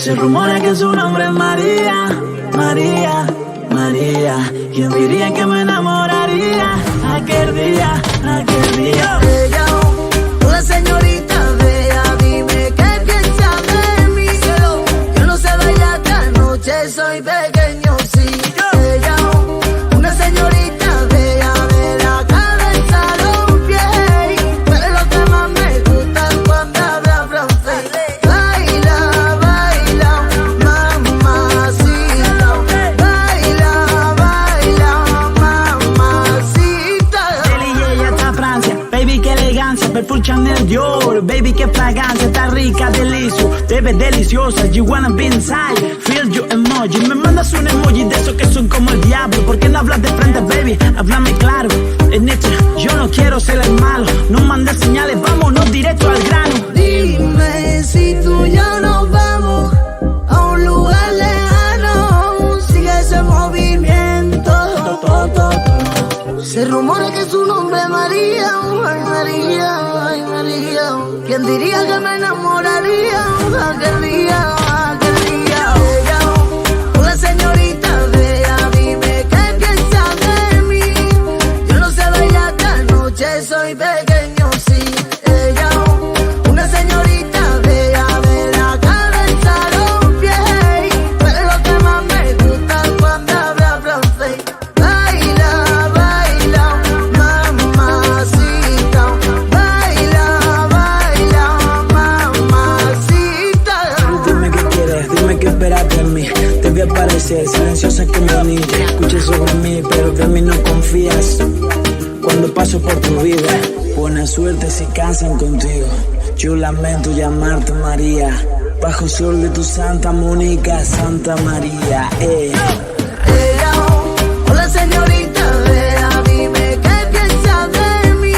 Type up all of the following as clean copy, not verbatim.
Se rumora que su nombre es María, María, María. ¿Quién diría que me enamoraría aquel día, aquel día? Ella, una señorita bella, dime qué piensa de mí. Yo no sé bailar esta noche, soy pequeño, sí. Ella, una señorita bella, de la cabeza a los pies. Pero lo que más me gusta es cuando habla francés. Baila, baila, mamacita. Baila, baila, mamacita. Deli y ella está Francia, baby qué elegancia. Perfume Chanel Dior, baby qué fragancia. Está rica, delicioso, te ves deliciosa. You wanna be inside, feel your emoji. Me mandas un emoji de esos que son como el diablo. ¿Por qué no hablas de frente, baby? Háblame claro. En esto yo no quiero ser el malo. No mandes señales, vámonos directo al grano. Dime si tú y yo nos vamos a un lugar lejano. Sigue ese movimiento. Se rumora que su nombre es María. Ay María, ay María. ¿Quién diría que me enamoraría aquel día, aquel día? Ella, una señorita bella, dime qué piensa de mí. Yo no sé bailar esta noche, soy pequeño, sí. Ella, una señorita bella, de la cabeza a los pies. Pero lo que más me gusta es cuando habla francés. Baila, baila, mamacita. Baila, baila, mamacita. Dime qué quieres, dime qué esperas de mí. Te voy a parecer silenciosa como un niño. Escuches sobre mí, pero de mí no confías. Cuando paso por tu vida, buena suerte si cansan contigo. Yo lamento llamarte María, bajo sol de tu Santa Mónica, Santa María. Ella, hola señorita bella, dime qué piensa de mí.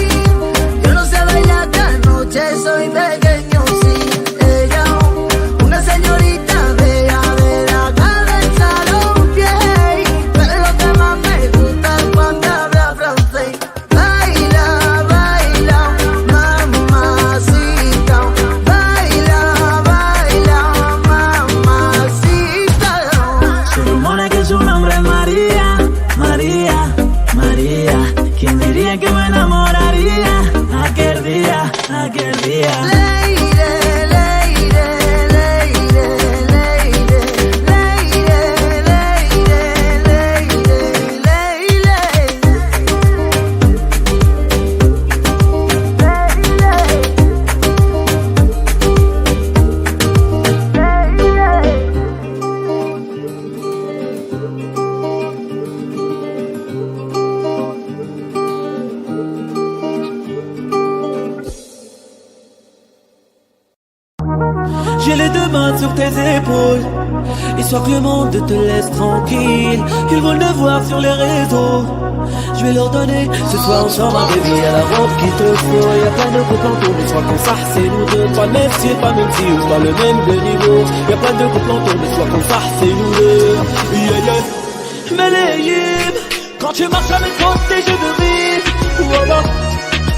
Yo no sé bailar esta noche, soy pequeño, sí. Ella, una señorita bella, de la cabeza a los pies. Pero lo que más me gusta es cuando habla francés. Baila, baila, mamacita. Baila, baila, mamacita. Se rumora que su nombre es María, María, María. ¿Quién diría que me enamoraría aquel día, aquel día? Leire, leire, leire, leire, leire, leire, J'ai les deux mains sur tes épaules, histoire que le monde te laisse tranquille. Ils veulent te voir sur les réseaux, je vais leur donner ce soir ensemble un bébé à la robe qu'il te faut. Y'a plein de couples autour, mais soit qu'on s'arrête, c'est nous deux. Pas même si, pas même si, ou pas le même de niveau. Y'a plein de couples autour, mais soit qu'on s'arrête, c'est nous deux. Yeah, yeah. Melayim, quand tu marches à mes côtés, je veux rire. Voilà.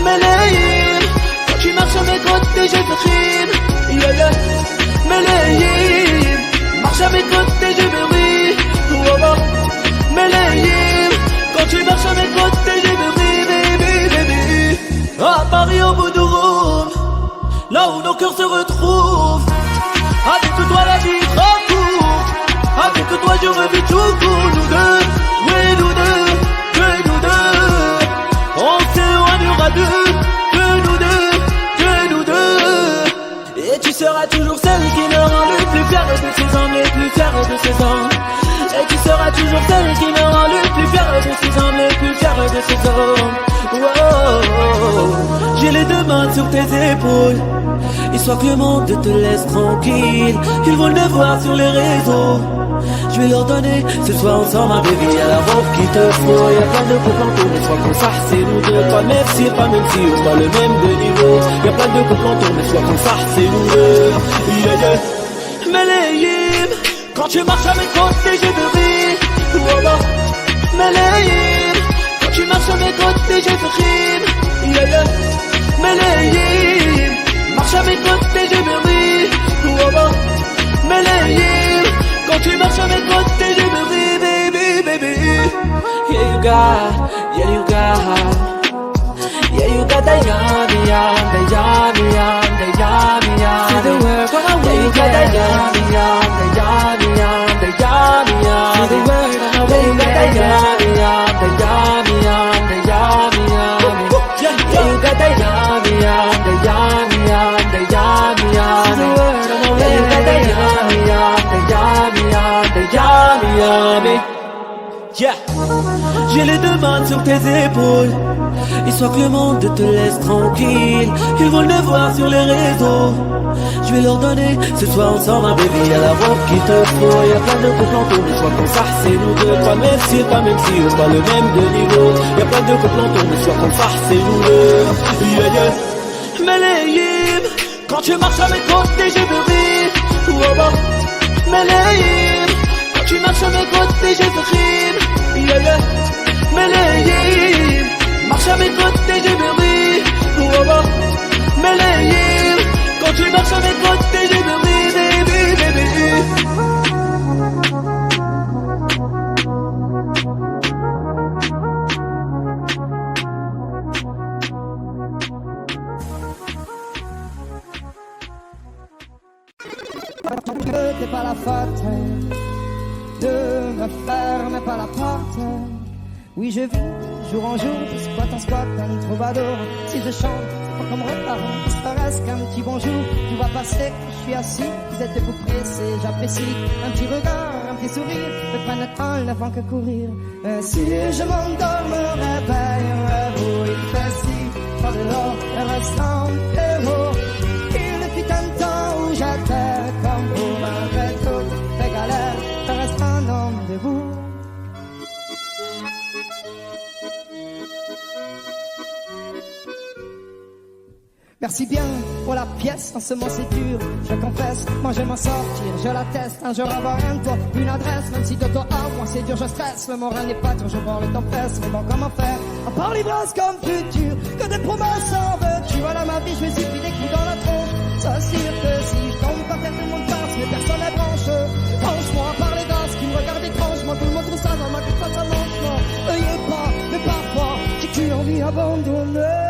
Melayim, quand tu marches à mes côtés, je veux rire. Yeah, yeah. Melayim, marche à mes côtés, je veux rire. Voilà. Melayim, quand tu marches à mes côtés, je veux rire, baby, baby. À Paris, au bout du Rhône, là où nos cœurs se retrouvent. Avec toi, la vie est trop courte. Avec toi, je revis tout pour nous deux. Oui, nous deux, que nous deux. On s'éloignera deux, que nous deux, que nous deux. Et tu seras toujours celle qui me rend le plus fier de ses hommes, les plus fiers de ses hommes. Et tu seras toujours celle qui me rend le plus fier de ses hommes, les plus fiers de ses hommes. Wow. J'ai les deux mains sur tes épaules, histoire que le monde te laisse tranquille. Ils vont le voir sur les réseaux, je vais leur donner ce soir ensemble un bébé à la robe qu'il te faut. Y'a plein de couples autour, mais soit qu'on s'arrête, c'est nous deux. Pas même si, pas même si, ou pas le même de niveau. Y'a plein de couples autour, mais soit qu'on s'arrête, c'est nous deux. Yeah, yeah. Melayim, quand tu marches à mes côtés, je veux rire. Voilà. Melayim, quand tu marches à mes côtés, je veux rire. Yeah, yeah. Melayim, marche à mes côtés, je veux rire. Voilà. Melayim. tu marches à mes côtés, je me ris, baby, baby. Yeah, you got, yeah, you got. Yeah, you got that yummy, yum, the yummy, yum, the yummy, yum. See the word on my way. Yeah, you got that yummy, yum, the yummy, yum, the yummy, yum. See the word on my way. Yeah, you got that yummy, yum, the yummy, yum, the yummy, yum. Yeah, you got that yummy, yum, the yummy, yum, the yummy, yum. See the word on my way. Yeah, you got that yummy, yum, the yummy, yum, the yummy, yum. Yeah, j'ai les deux mains sur tes épaules, histoire que le monde te laisse tranquille. Ils veulent le voir sur les réseaux. Je vais leur donner, ce soir on sort un bébé à la robe qu'il te faut. Y'a plein de coplantons, mais je crois qu'on farce c'est nous deux. Pas même si on pas le même de niveau. Y'a plein de coplantons, mais je crois qu'on farce c'est nous deux. Yeah, yeah. Melayim, quand tu marches à mes côtés, je me ris. Oh, oh. Melayim, quand tu marches à mes côtés, je te rime. Yeah, yeah. Melayim, marche à mes côtés, je me ris. Oh, oh. Melayim, quand tu marches à mes côtés, je me ris, baby, baby. T'es pas la faute de me fermer pas la porte. Oui, je vis jour en jour, je squatte en squat, un troubadour. Si je chante, c'est pas comme reparler, disparaisse qu'un petit bonjour. Tu vois passer, je suis assis, vous êtes debout pressés, j'apprécie. Un petit regard, un petit sourire, me prenne le temps, ne font que courir. Si je m'endors, me réveille, un rêve où il fait si, pas de l'or, le restant est beau. Il fut un temps où j'étais comme vous, malgré toutes les galères, je reste un homme debout. Merci bien pour la pièce, en ce moment c'est dur, je confesse, moi je m'en sortir, je l'atteste, un jour avoir un toit, une adresse, même si de toi à moi c'est dur, je stresse, le moral n'est pas dur, je vois le temps presse, mais bon comment faire, à part l'ivresse comme futur, que des promesses en veux-tu, voilà ma vie, je me suis pris des coups dans la tronche, c'est sûr que si je tombe par terre, tout le monde passe, mais personne n'est branche, franchement, à part les gosses qui me regardent étrangement, tout le monde trouve ça normal, que ça mange, non, veuillez pas, mais parfois, j'ai qu'une envie abandonnée.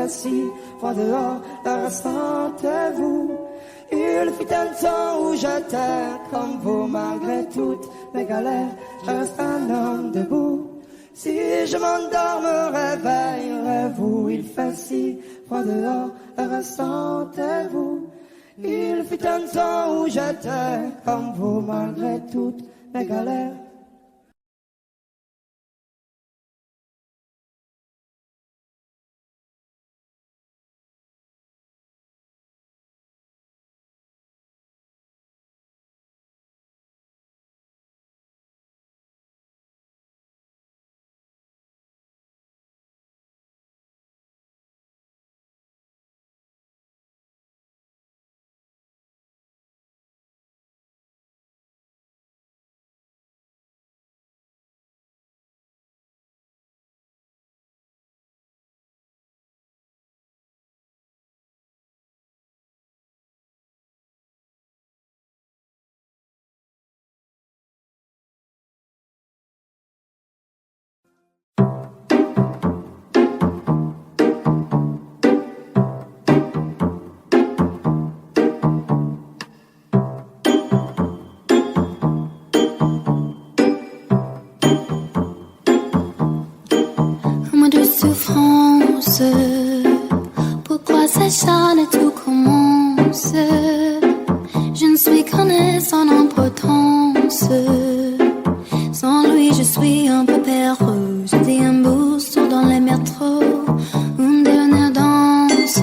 Si, froid dehors, le restant est vous. Il fut un temps où j'étais comme vous, malgré toutes mes galères, je reste un homme debout. Si je m'endors, me réveille, vous, il fait si, froid dehors, le restant est vous. Il fut un temps où j'étais comme vous, malgré toutes mes galères. Pourquoi s'acharne tout commence? Je ne suis qu'un être en impotence. Sans lui je suis un peu perdu. Je déambule dans les métros, une dernière danse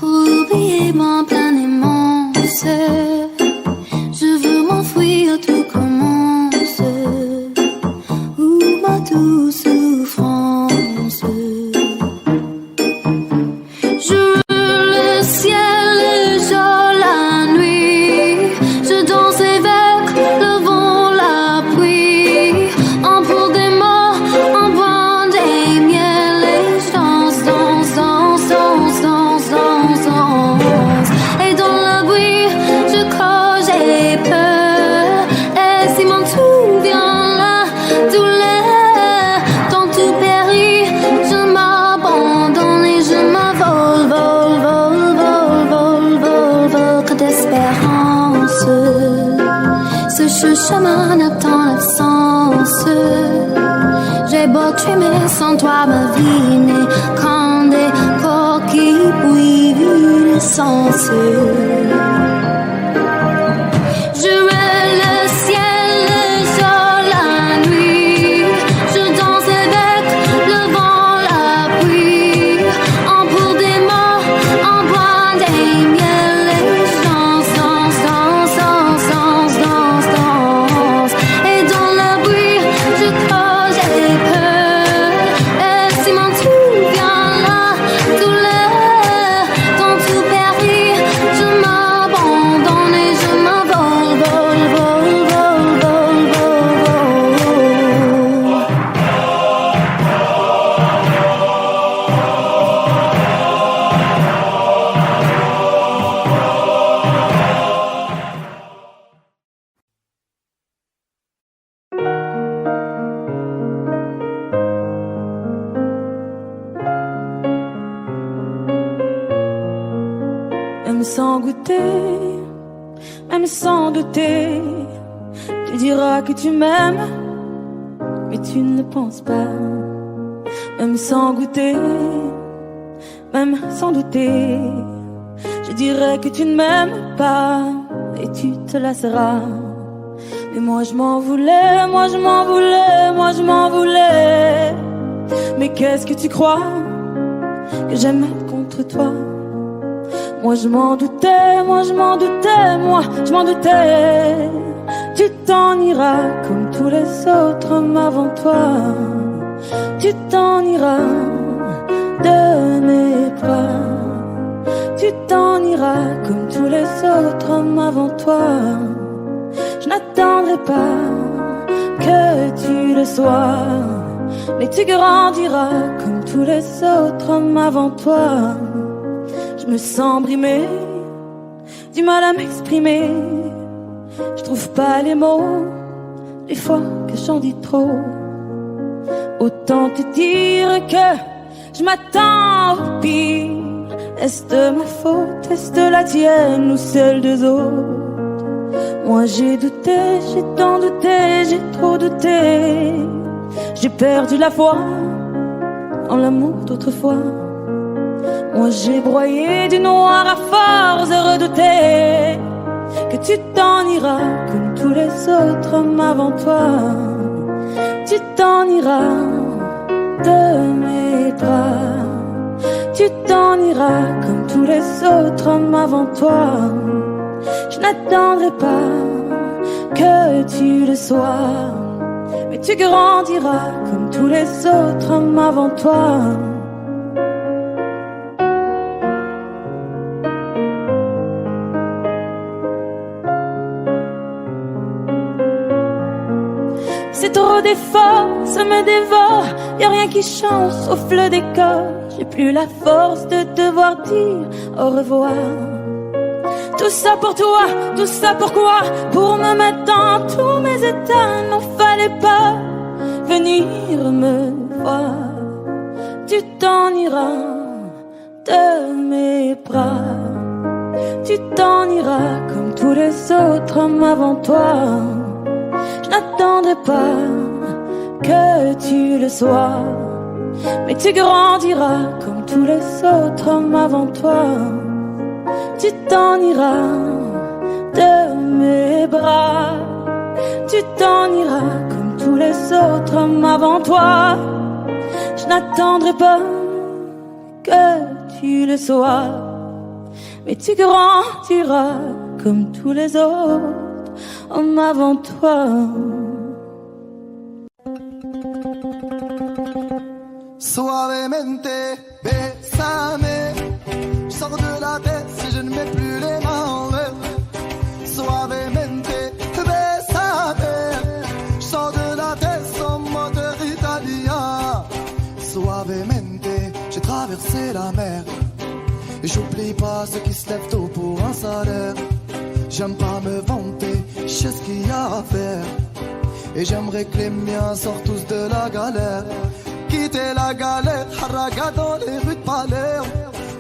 pour oublier sur ce chemin de ton absence. J'ai beau trimer sans toi, ma vie n'est qu'un décor qui bouille l'essence. Sans goûter, même sans douter, tu diras que tu m'aimes, mais tu ne le penses pas. Même sans goûter, même sans douter, je dirais que tu ne m'aimes pas et tu te lasseras. Mais moi je m'en voulais, moi je m'en voulais, moi je m'en voulais. Mais qu'est-ce que tu crois que j'aime contre toi? Moi je m'en doutais, moi je m'en doutais, moi je m'en doutais. Tu t'en iras comme tous les autres hommes avant toi. Tu t'en iras de mes bras. Tu t'en iras comme tous les autres hommes avant toi. Je n'attendrai pas que tu le sois, mais tu grandiras comme tous les autres hommes avant toi. Je me sens brimée, du mal à m'exprimer. Je trouve pas les mots, des fois que j'en dis trop. Autant te dire que je m'attends au pire. Est-ce de ma faute, est-ce de la tienne ou celle des autres? Moi j'ai douté, j'ai tant douté, j'ai trop douté. J'ai perdu la foi en l'amour d'autrefois. Moi j'ai broyé du noir à force de redouter que tu t'en iras comme tous les autres hommes avant toi. Tu t'en iras de mes bras. Tu t'en iras comme tous les autres hommes avant toi. Je n'attendrai pas que tu le sois, mais tu grandiras comme tous les autres hommes avant toi. C'est trop d'efforts, ça me dévore. Y'a rien qui change sauf le décor. J'ai plus la force de devoir dire au revoir. Tout ça pour toi, tout ça pourquoi? Pour me mettre dans tous mes états. N'en fallait pas venir me voir. Tu t'en iras de mes bras. Tu t'en iras comme tous les autres hommes avant toi. Je n'attendrai pas que tu le sois, mais tu grandiras comme tous les autres hommes avant toi. Tu t'en iras de mes bras. Tu t'en iras comme tous les autres hommes avant toi. Je n'attendrai pas que tu le sois, mais tu grandiras comme tous les autres hommes avant toi. Suavemente, bésame. Je sors de la tête si je ne mets plus les mains en l'air. Suavemente, bésame. Je sors de la tête sans moteur italien. Suavemente, j'ai traversé la mer. Et j'oublie pas ceux qui se lèvent tôt pour un salaire. J'aime pas me vanter, je sais ce qu'il y a à faire. Et j'aimerais que les miens sortent tous de la galère. Quitter la galère, haraga dans les rues de Palerme.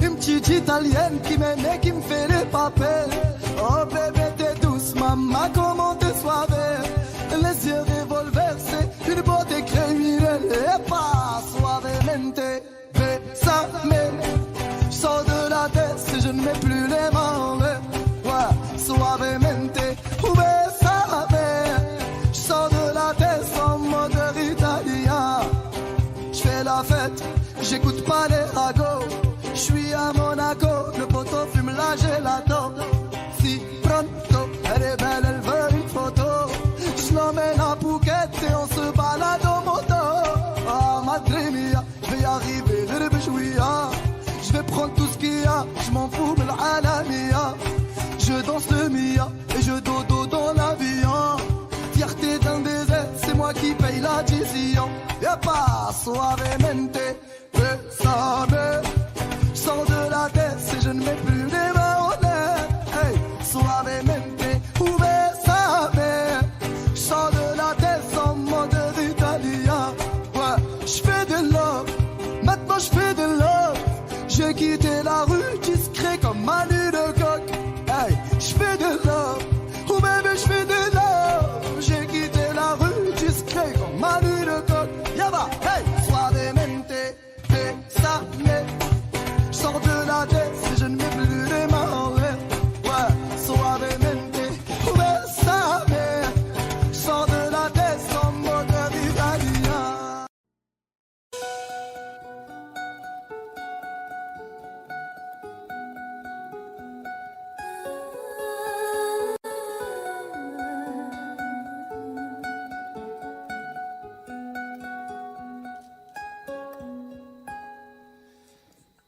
Une petite italienne qui m'aime et qui me fait les papels. Oh bébé t'es douce, maman comment t'es soivée. la décision. Et pas suavemente, bésame. Sors de la tête si je ne mets plus les mains en l'air. Hey, suavemente, bésame. Sors de la tête en mode italien. Ouais, j'fais de love, maintenant j'fais de love. J'ai quitté la rue discret comme Manu de coq. Hey, j'fais de love, ou même j'fais de love. J'ai quitté la rue discret comme Manu de coq. Yaba, hey, suavemente, bésame. Sors de la tête si je ne mets plus les mains en l'air. Ouais, suavemente, bésame. Sors de la tête sans moteur italien.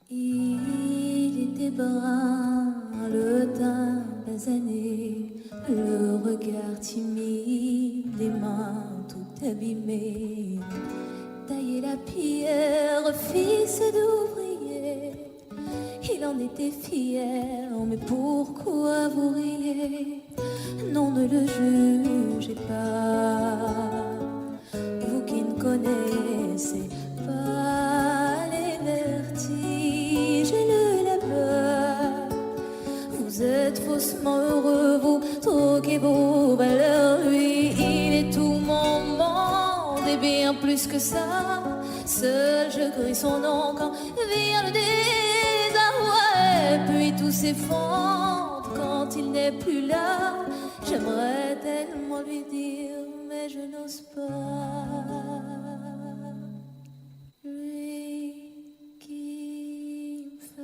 Il était brun, le teint basané, le regard timide, les mains tout abîmées. Tailler la pierre, fils d'ouvrier, il en était fier, mais pourquoi vous riez? Non, ne le jugez pas, vous qui ne connaissez pas les vertiges et le labeur. Vous êtes faussement heureux, vous troquez vos valeurs. Lui, il est tout mon monde et bien plus que ça. Seul je crie son nom quand vient le désarroi. Et puis tout s'effondre quand il n'est plus là. J'aimerais tellement lui dire, mais je n'ose pas. Lui qui me fait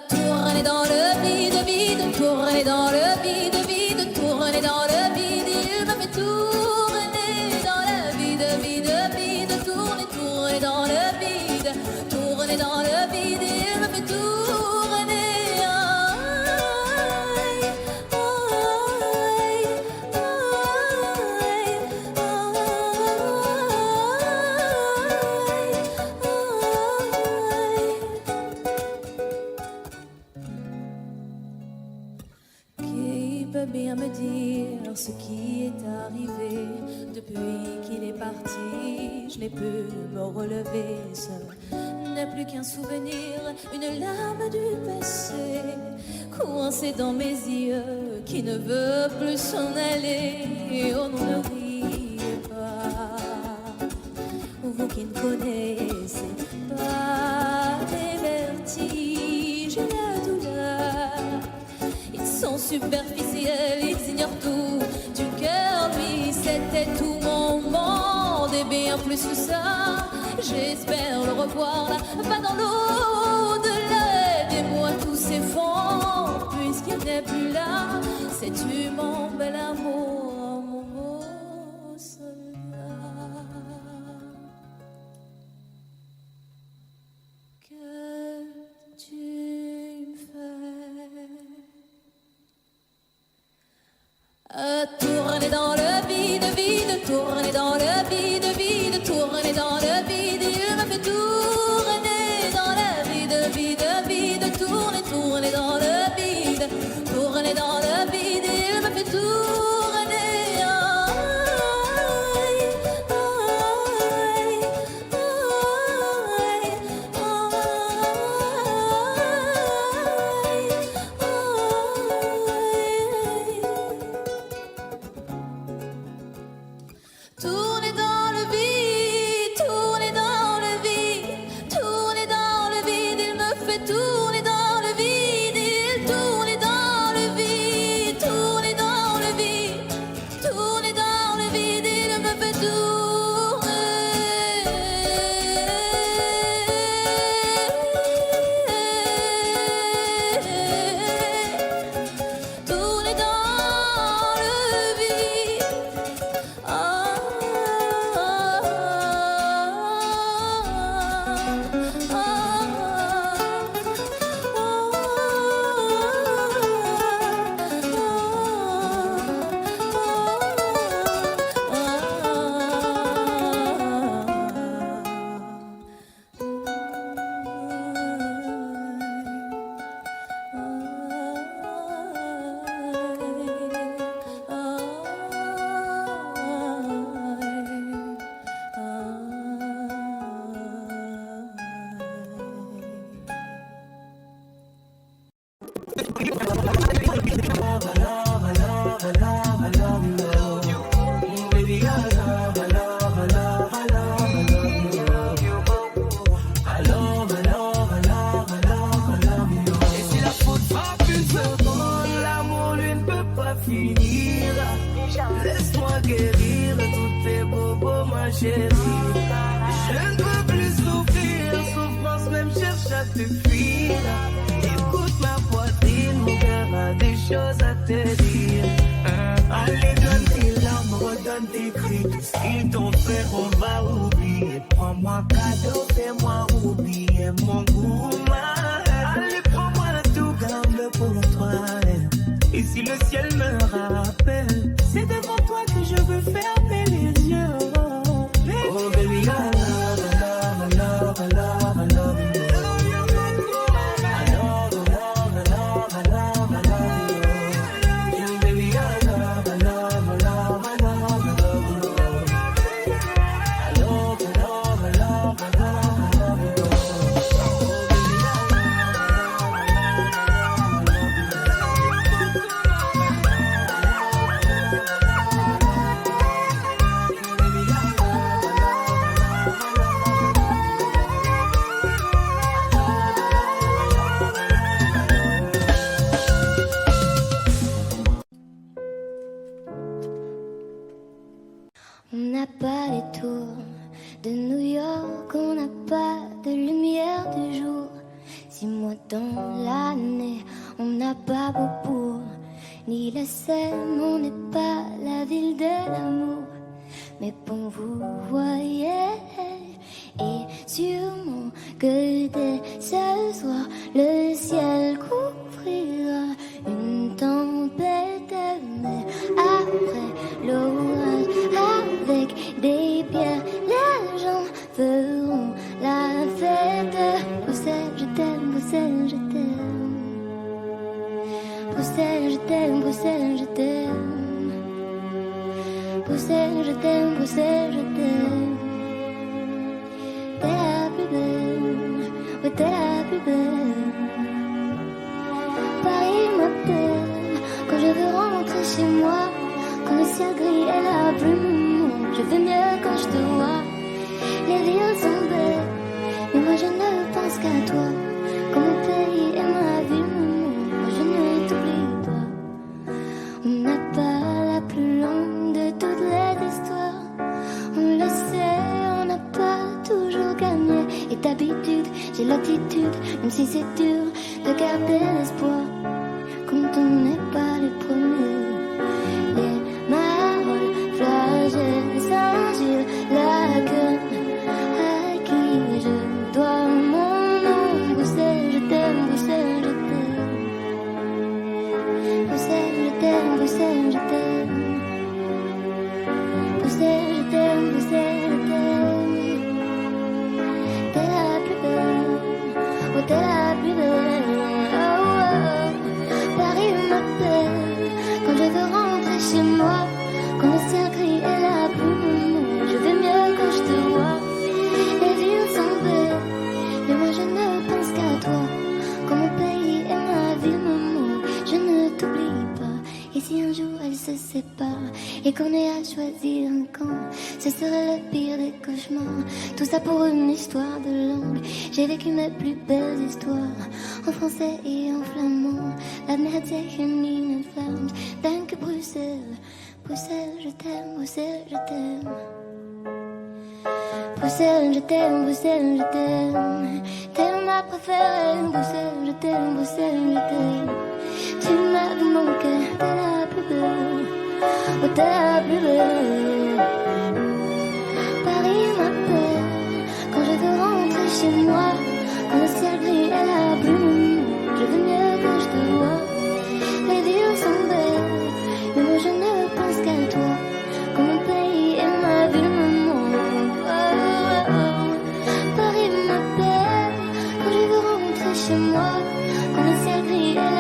tourner dans le vide, vide, tourner dans le vide, vide, tourner dans le vide. Il me fait tourner dans le vide, vide, vide, tourner, tourner dans le vide, tourner dans le vide. Il me fait tourner. Bien me dire ce qui est arrivé depuis qu'il est parti. Je n'ai pu me relever seul, n'est plus qu'un souvenir, une larme du passé coincée dans mes yeux qui ne veut plus s'en aller. Oh non, ne riez pas, vous qui ne connaissez pas les vertiges et la douleur. Ils sont superficiels, ils ignorent tout du cœur. Lui, c'était tout mon monde et bien plus que ça. J'espère le revoir là-bas dans l'au-delà. Aidez-moi, tout s'effondre puisqu'il n'est plus là. Sais-tu mon bel amour, mon beau soldat, que tu me fais tourner dans le vide, vide, tourner dans le vide, vide, tourner dans le vide. Il me fait tourner dans le vide, vide, vide, tourner, tourner dans le vide, tourner dans le vide. Il me fait tourner. Tourner dans le Laisse-moi guérir tous tes bobos, ma chérie. Je ne peux plus souffrir, souffrance même cherche à te fuir. Écoute ma poitrine, mon cœur a des choses à te dire. Allez, donne tes larmes, redonne tes cris. Tout ce qu'ils t'ont fait, on va oublier. Prends-moi cadeau, fais-moi oublier mon goût. Allez, prends-moi le tout, garde-le pour toi. Et si le ciel me rappelle, c'est devant toi que je veux fermer les yeux. Oh baby, I love, I love, I love, I love, I love you. I love, I love, I love, I love, I love you. Baby, I love, I love, I love, I love, I love you. I love, I love, I love, I love, I love you. On n'a pas les tours de New York, on n'a pas de lumière du jour. 6 mois dans l'année, on n'a pas Beaubourg, ni la Seine, on n'est pas la ville de l'amour. Mais bon, vous voyez, et sûrement que dès ce soir, le ciel couvrira une tempête, mais après l'orage, avec des pierres, les gens feront la fête. Bruxelles, je t'aime, Bruxelles, je t'aime. Bruxelles, je t'aime, Bruxelles, je t'aime. Bruxelles, je t'aime, Bruxelles, je t'aime. T'es la plus belle, ouais t'es la plus belle. Paris m'appelle quand je veux rentrer chez moi. Quand le ciel gris est la plume, je vais mieux quand je te vois. Les villes sont belles, mais moi je ne pense qu'à toi. Quand mon pays est ma ville, moi je ne t'oublie pas. On n'a pas la plus longue de toutes les histoires. On le sait, on n'a pas toujours gagné. Et d'habitude, j'ai l'attitude, même si c'est dur, de garder l'espoir. Quand on n'est pas les premiers. Les marolles, flagelles, s'injurent, la gueule. À qui je dois mon nom. Bruxelles, je t'aime, Bruxelles, je t'aime. Bruxelles, je t'aime, Bruxelles, je t'aime. Bruxelles, je t'aime, Bruxelles, je t'aime. T'es la plus belle, oh t'es la plus belle. Oh, oh. Paris m'appelle quand je veux rentrer chez moi. Quand le ciel gris est la plume, je vais mieux quand je te vois. Les villes sont belles, mais moi je ne pense qu'à toi. Quand mon pays est ma ville, maman, je ne t'oublie pas. Et si un jour elles se séparent et qu'on ait à choisir un camp, ce serait le pire des cauchemars. Tout ça pour une histoire de langue. J'ai vécu mes plus belles histoires en français et en flamand. Laat me het zeggen in het Vlaams. Dank u Bruxelles. Bruxelles, je t'aime, Bruxelles, je t'aime. Bruxelles, je t'aime, Bruxelles, je t'aime. T'es ma préférée, Bruxelles, je t'aime, Bruxelles, je t'aime. Tu m'as vu mon cœur, t'es la plus belle, oh t'es la plus belle. Paris m'appelle quand je veux rentrer chez moi. Quand le ciel gris est la plume, je veux mieux quand je te vois. Les villes sont belles, mais moi je ne pense qu'à toi. Quand mon pays est ma ville, maman. Oh, oh, oh. Paris m'appelle quand je veux rentrer chez moi. Quand le ciel gris est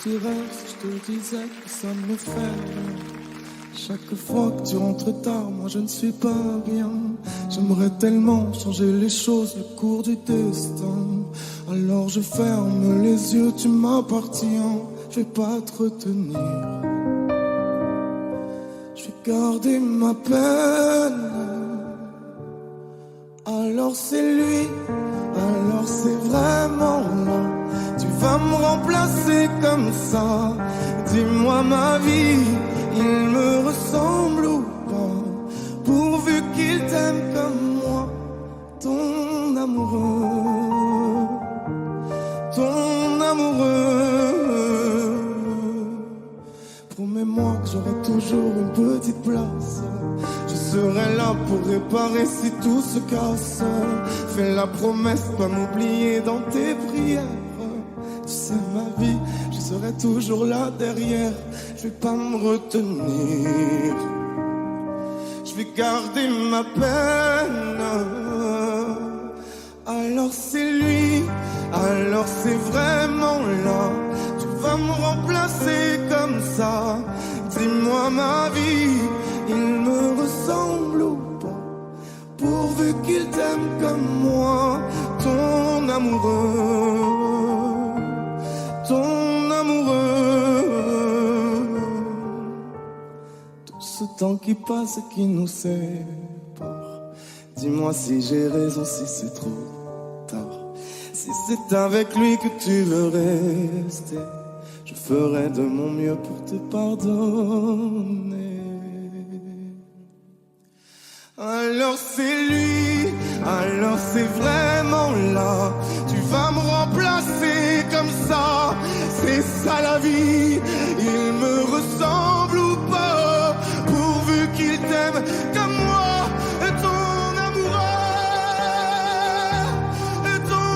Tu rêves si je te disais que ça me fait rien. Chaque fois que tu rentres tard, moi je ne suis pas bien. J'aimerais tellement changer les choses, le cours du destin. Alors je ferme les yeux, tu m'appartiens. Je vais pas te retenir. Je vais garder ma peine. Alors c'est lui, alors c'est vraiment là. Tu vas me remplacer comme ça. Dis-moi ma vie, il me ressemble ou pas? Pourvu qu'il t'aime comme moi, ton amoureux, ton amoureux. Promets-moi que j'aurai toujours une petite place. Je serai là pour réparer si tout se casse. Fais la promesse de pas m'oublier dans tes prières. Tu sais ma vie, je serai toujours là derrière. Je vais pas me retenir. Je vais garder ma peine. Alors c'est lui, alors c'est vraiment là. Tu vas me remplacer comme ça. Dis-moi ma vie, il me ressemble ou pas? Pourvu qu'il t'aime comme moi, ton amoureux, ton amoureux. Tout ce temps qui passe et qui nous sépare. Dis-moi si j'ai raison, si c'est trop tard. Si c'est avec lui que tu veux rester, je ferai de mon mieux pour te pardonner. Alors c'est lui, alors c'est vraiment là. Tu vas me remplacer comme ça. C'est ça la vie. Il me ressemble ou pas? Pourvu qu'il t'aime comme moi. Ton amoureux, ton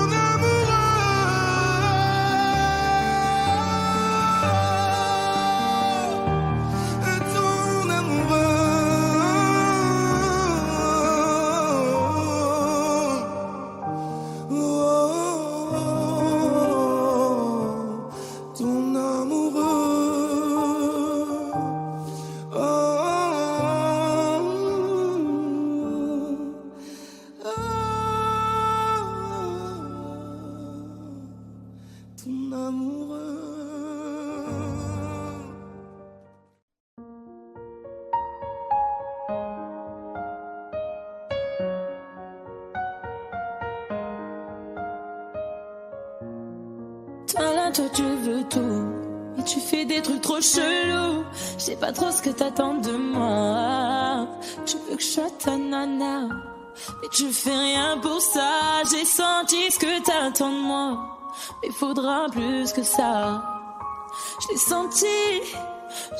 Toi tu veux tout, mais tu fais des trucs trop chelous. Je sais pas trop ce que t'attends de moi. Tu veux que je sois ta nana, mais tu fais rien pour ça. J'ai senti ce que t'attends de moi, mais faudra plus que ça. Je l'ai senti,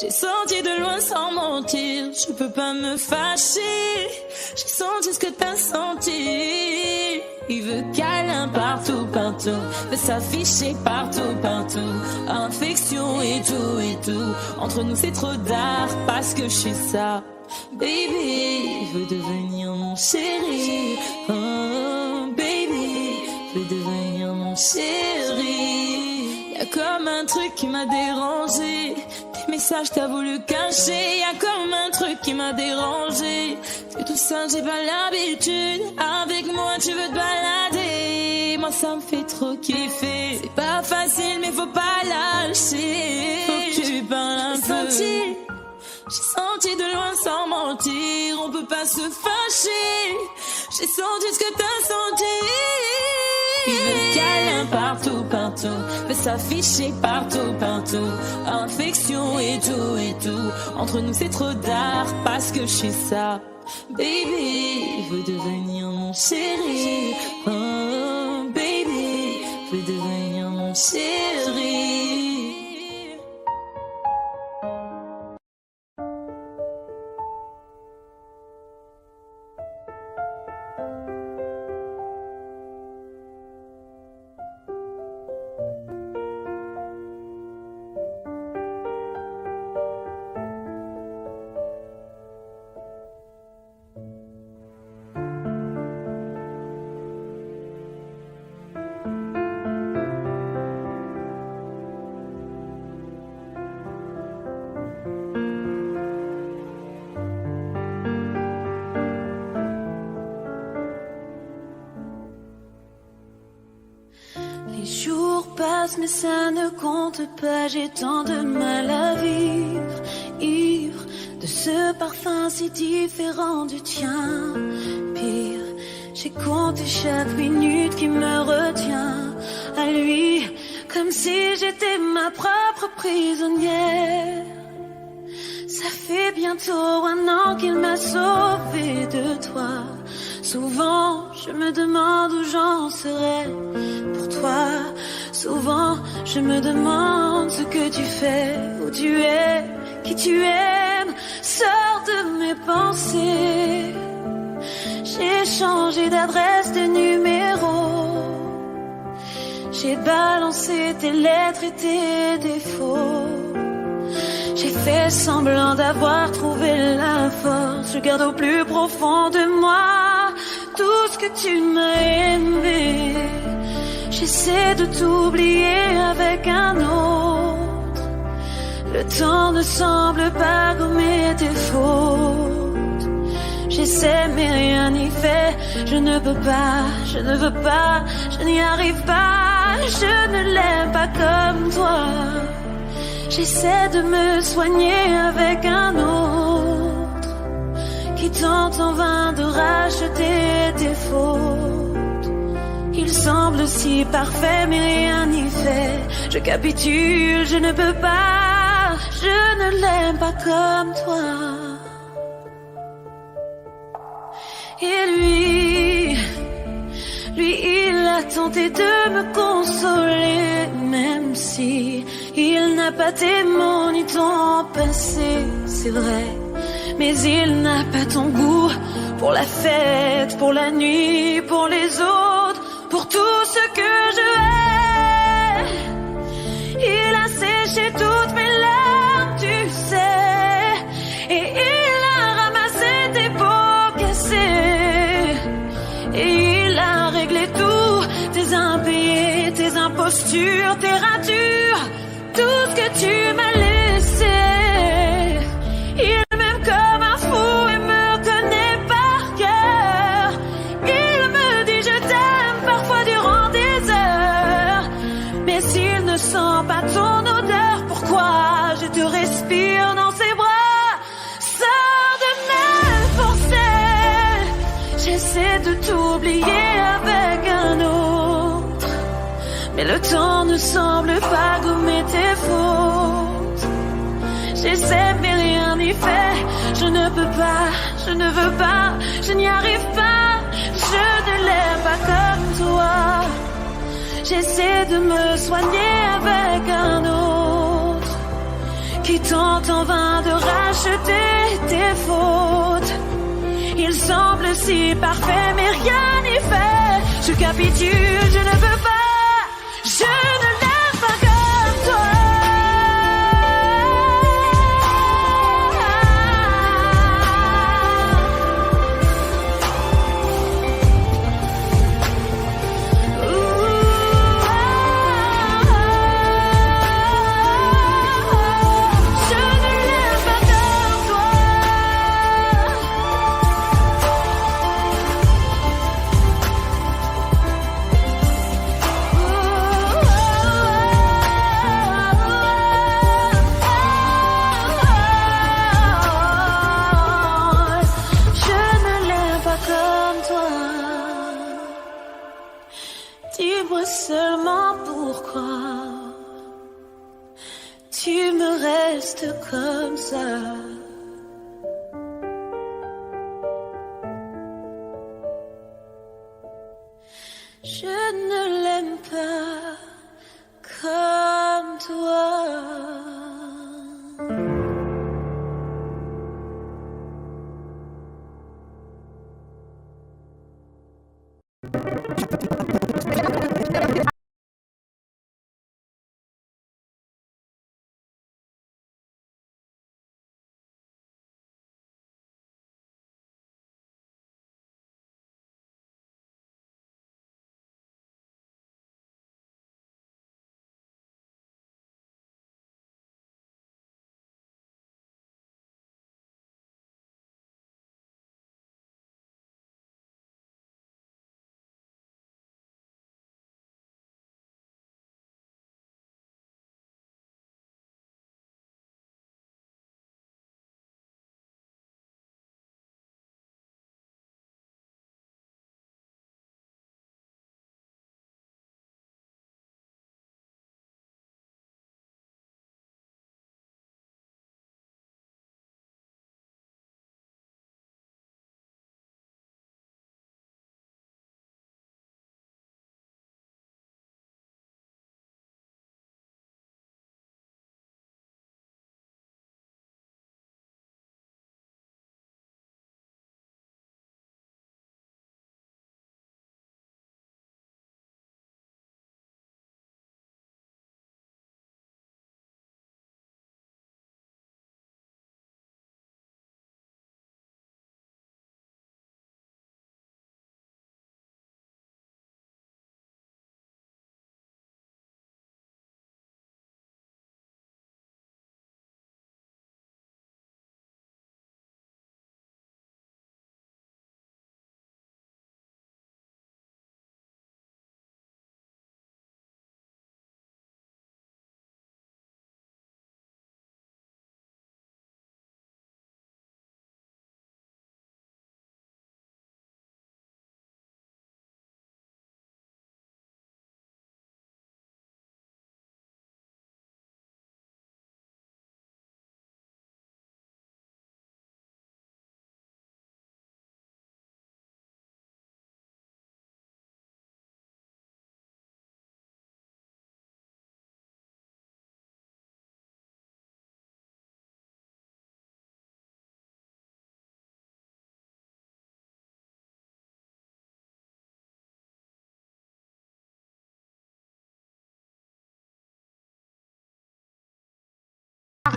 j'ai senti de loin sans mentir. Je peux pas me fâcher, j'ai senti ce que t'as senti. Il veut câlin partout, partout, veut s'afficher partout, partout. Infection et tout. Entre nous c'est trop d'art parce que je suis ça. Baby, il veut devenir mon chéri. Oh, baby, il veut devenir mon chéri. Y'a comme un truc qui m'a dérangé. Tes messages t'as voulu cacher. Y'a comme un truc qui m'a dérangé. C'est tout ça, j'ai pas l'habitude. Avec moi tu veux te balader. Moi ça me fait trop kiffer. C'est pas facile mais faut pas lâcher. Faut que tu parles un peu. J'ai senti de loin sans mentir. On peut pas se fâcher. J'ai senti ce que t'as senti. Il veut câlin partout, partout, veut s'afficher partout, partout. Infection et tout. Entre nous c'est trop d'art parce que je suis ça. Baby, il veut devenir mon chéri. Oh, baby, il veut devenir mon chéri. passe, mais ça ne compte pas. J'ai tant de mal à vivre, ivre de ce parfum si différent du tien. Pire, j'ai compté chaque minute qui me retient à lui, comme si j'étais ma propre prisonnière. Ça fait bientôt 1 an qu'il m'a sauvée de toi. Souvent, je me demande où j'en serais pour toi. Souvent, je me demande ce que tu fais, où tu es, qui tu aimes. Sors de mes pensées. J'ai changé d'adresse, de numéro. J'ai balancé tes lettres et tes défauts. J'ai fait semblant d'avoir trouvé la force. Je garde au plus profond de moi tout ce que tu m'as aimé. J'essaie de t'oublier avec un autre. Le temps ne semble pas gommer tes fautes. J'essaie mais rien n'y fait. Je ne peux pas, je ne veux pas, je n'y arrive pas. Je ne l'aime pas comme toi. J'essaie de me soigner avec un autre qui tente en vain de racheter tes fautes. Il semble si parfait mais rien n'y fait. Je capitule, je ne peux pas, je ne l'aime pas comme toi. Et lui, il a tenté de me consoler, même si il n'a pas tes mots ni ton passé, c'est vrai. Mais il n'a pas ton goût pour la fête, pour la nuit, pour les autres, pour tout ce que je hais. Il a séché toutes mes larmes, tu sais, et il a ramassé tes pots cassés. Et il a réglé tout, tes impayés, tes impostures, tes ratures, tout ce que tu m'as laissé. Il m'aime comme un fou et me connaît par cœur. Il me dit je t'aime parfois durant des heures. Mais s'il ne sent pas ton odeur, pourquoi je te respire dans ses bras? Sors de mes pensées. J'essaie de t'oublier avec un autre, mais le temps ne semble pas gommer tes fautes. J'essaie mais rien n'y fait. Je ne peux pas, je ne veux pas, je n'y arrive pas. Je ne l'aime pas comme toi. J'essaie de me soigner avec un autre qui tente en vain de racheter tes fautes. Il semble si parfait mais rien n'y fait. Je capitule, je ne veux pas. Je ne l'aime pas comme toi. Je ne l'aime pas comme toi. Dis-moi seulement pourquoi tu me restes comme ça. Je ne l'aime pas comme toi.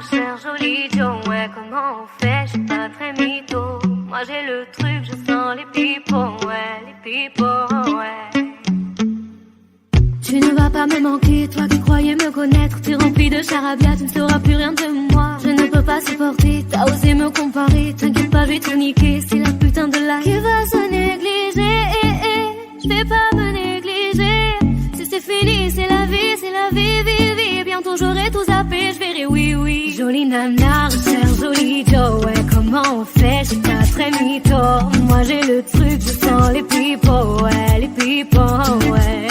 cher joli Joe, ouais, comment on fait, je suis pas très mytho. Moi j'ai le truc, je sens les pipos, ouais, les pipos, ouais. Tu ne vas pas me manquer, toi qui croyais me connaître. Tu es rempli de charabia, tu ne sauras plus rien de moi. Je ne peux pas supporter, t'as osé me comparer. T'inquiète pas, je vais tout niquer, c'est la putain de la qui va se négliger. Je vais pas me négliger. Si c'est fini, c'est la vie, vie. Bientôt j'aurai tout zappé, je verrai oui. Jolie nana, cher joli Joe, ouais, comment on fait, je suis pas très mytho. Moi j'ai le truc, je sens les pipos, ouais, les pipos, ouais.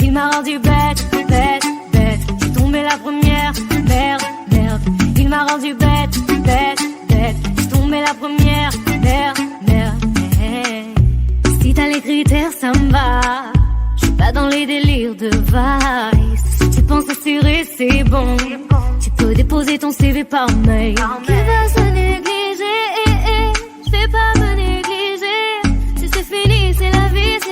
Il m'a rendu bête. J'ai tombé la première, merde. Il m'a rendu bête. J'ai tombé la première, merde. Si t'as les critères, ça me va. Je suis pas dans les délires de vice. Si tu penses assurer, c'est bon. Tu peux déposer ton CV par mail. Qui va se négliger? Je vais pas me négliger. Si c'est fini, c'est la vie, vie.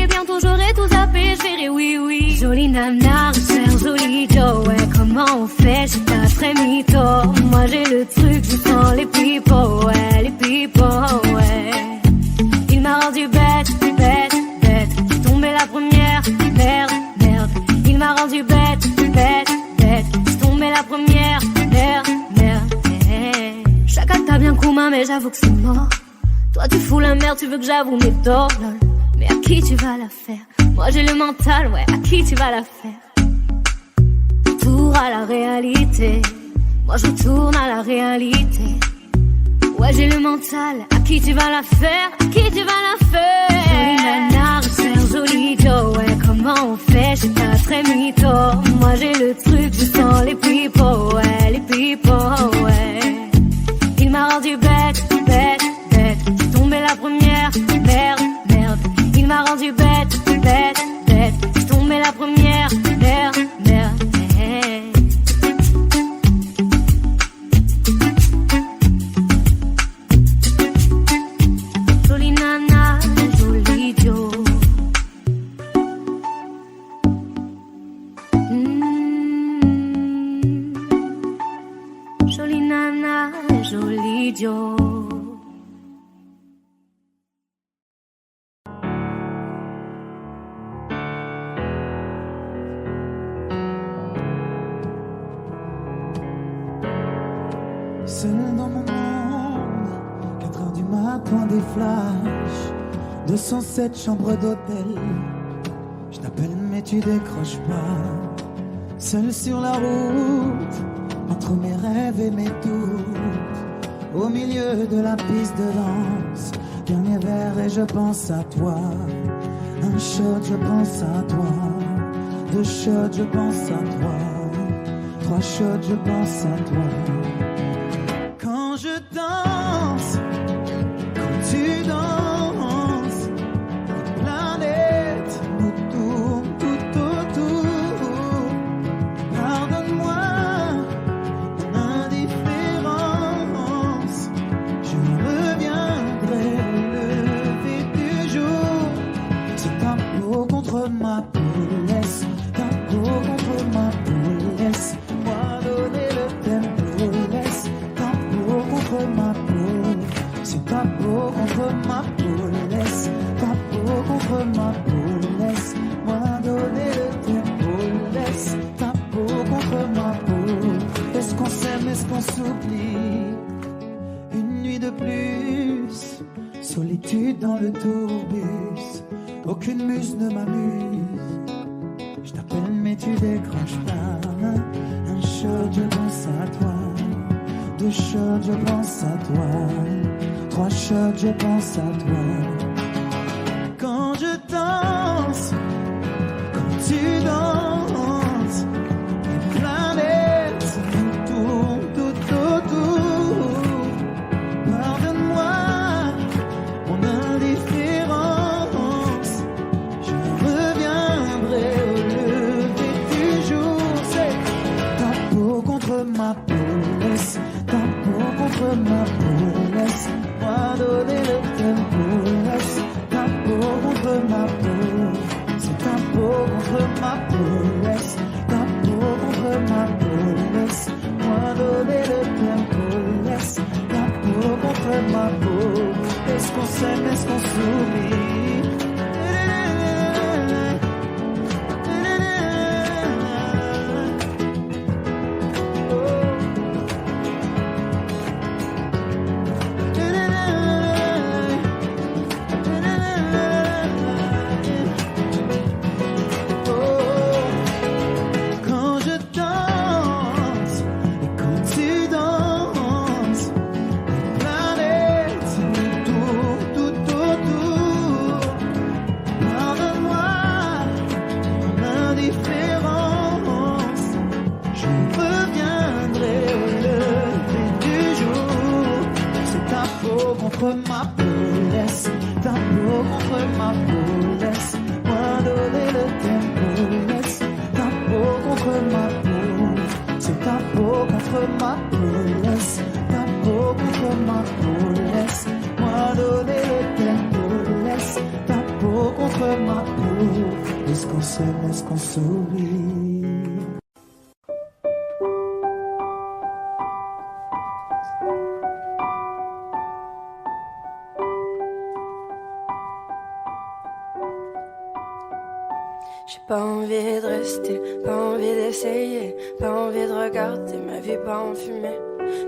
Bientôt j'aurai tout zappé, je verrai oui. Jolie nana, cher joli Joe, ouais, comment on fait, je suis pas très mytho. Moi j'ai le truc, je sens les pipos, ouais, les pipos, ouais. Il m'a rendu bête. J'ai tombé la première, merde. Il m'a rendu bête. J'ai tombé la première, merde. Chacun t'a bien coupé, mais j'avoue que c'est mort. Toi tu fous la merde, tu veux que j'avoue mes torts, lol. Mais à qui tu vas la faire? Moi j'ai le mental, ouais, à qui tu vas la faire? Tour à la réalité. Moi je tourne à la réalité. Ouais j'ai le mental, à qui tu vas la faire? À qui tu vas la faire? Jolie nana, cher joli Joe, ouais, comment on fait, je suis pas très mytho. Moi j'ai le truc, je sens les pipos, ouais, les pipos, ouais. Il m'a rendu bête. J'ai tombé la première, merde. Il m'a rendu bête. J'ai tombé la première, merde. Jolie nana, joli Joe. Jolie nana, joli Joe. Seul dans mon monde, 4h du matin, des flashs, 207 chambres d'hôtel. Je t'appelle mais tu décroches pas. Seul sur la route, entre mes rêves et mes doutes, au milieu de la piste de danse. Dernier verre et je pense à toi. Un shot, je pense à toi. 2 shots, je pense à toi. 3 shots, je pense à toi. Quand je danse, quand tu danses, les planètes nous tournent tout autour. Pardonne-moi mon indifférence, je reviendrai au lever du jour. C'est ta peau contre ma peau, laisse ta peau contre ma peau, laisse-moi donner le tempo, laisse contre ma peau, c'est ta peau contre ma peau, laisse ta peau contre ma peau, laisse-moi donner le tempo, laisse ta peau contre ma peau. Est-ce qu'on s'aime, est-ce qu'on s'oublie? Une nuit de plus, solitude dans le tourbus, aucune muse ne m'amuse. Je t'appelle mais tu décroches pas. Un shot, je pense à toi. 2 shots, je pense à toi. 3 shots, je pense à toi. Quand je danse, quand tu danses, les planètes nous tournent tout autour. Pardonne-moi mon indifférence, je reviendrai au lever du jour. C'est ta peau contre ma peau, laisse ta peau contre ma peau, laisse-moi donner le tempo, laisse contre ma peau. Est-ce qu'on s'aime, est-ce qu'on s'oublie? Contre ma peau, laisse ta peau contre ma peau, laisse-moi donner le tempo, laisse ta peau contre ma peau, c'est ta peau contre ma peau, laisse ta peau contre ma peau, laisse-moi donner le tempo, laisse ta peau contre ma peau, est-ce qu'on s'aime, est-ce qu'on sourit? J'ai pas envie de rester, pas envie d'essayer, pas envie de regarder ma vie pas en fumée.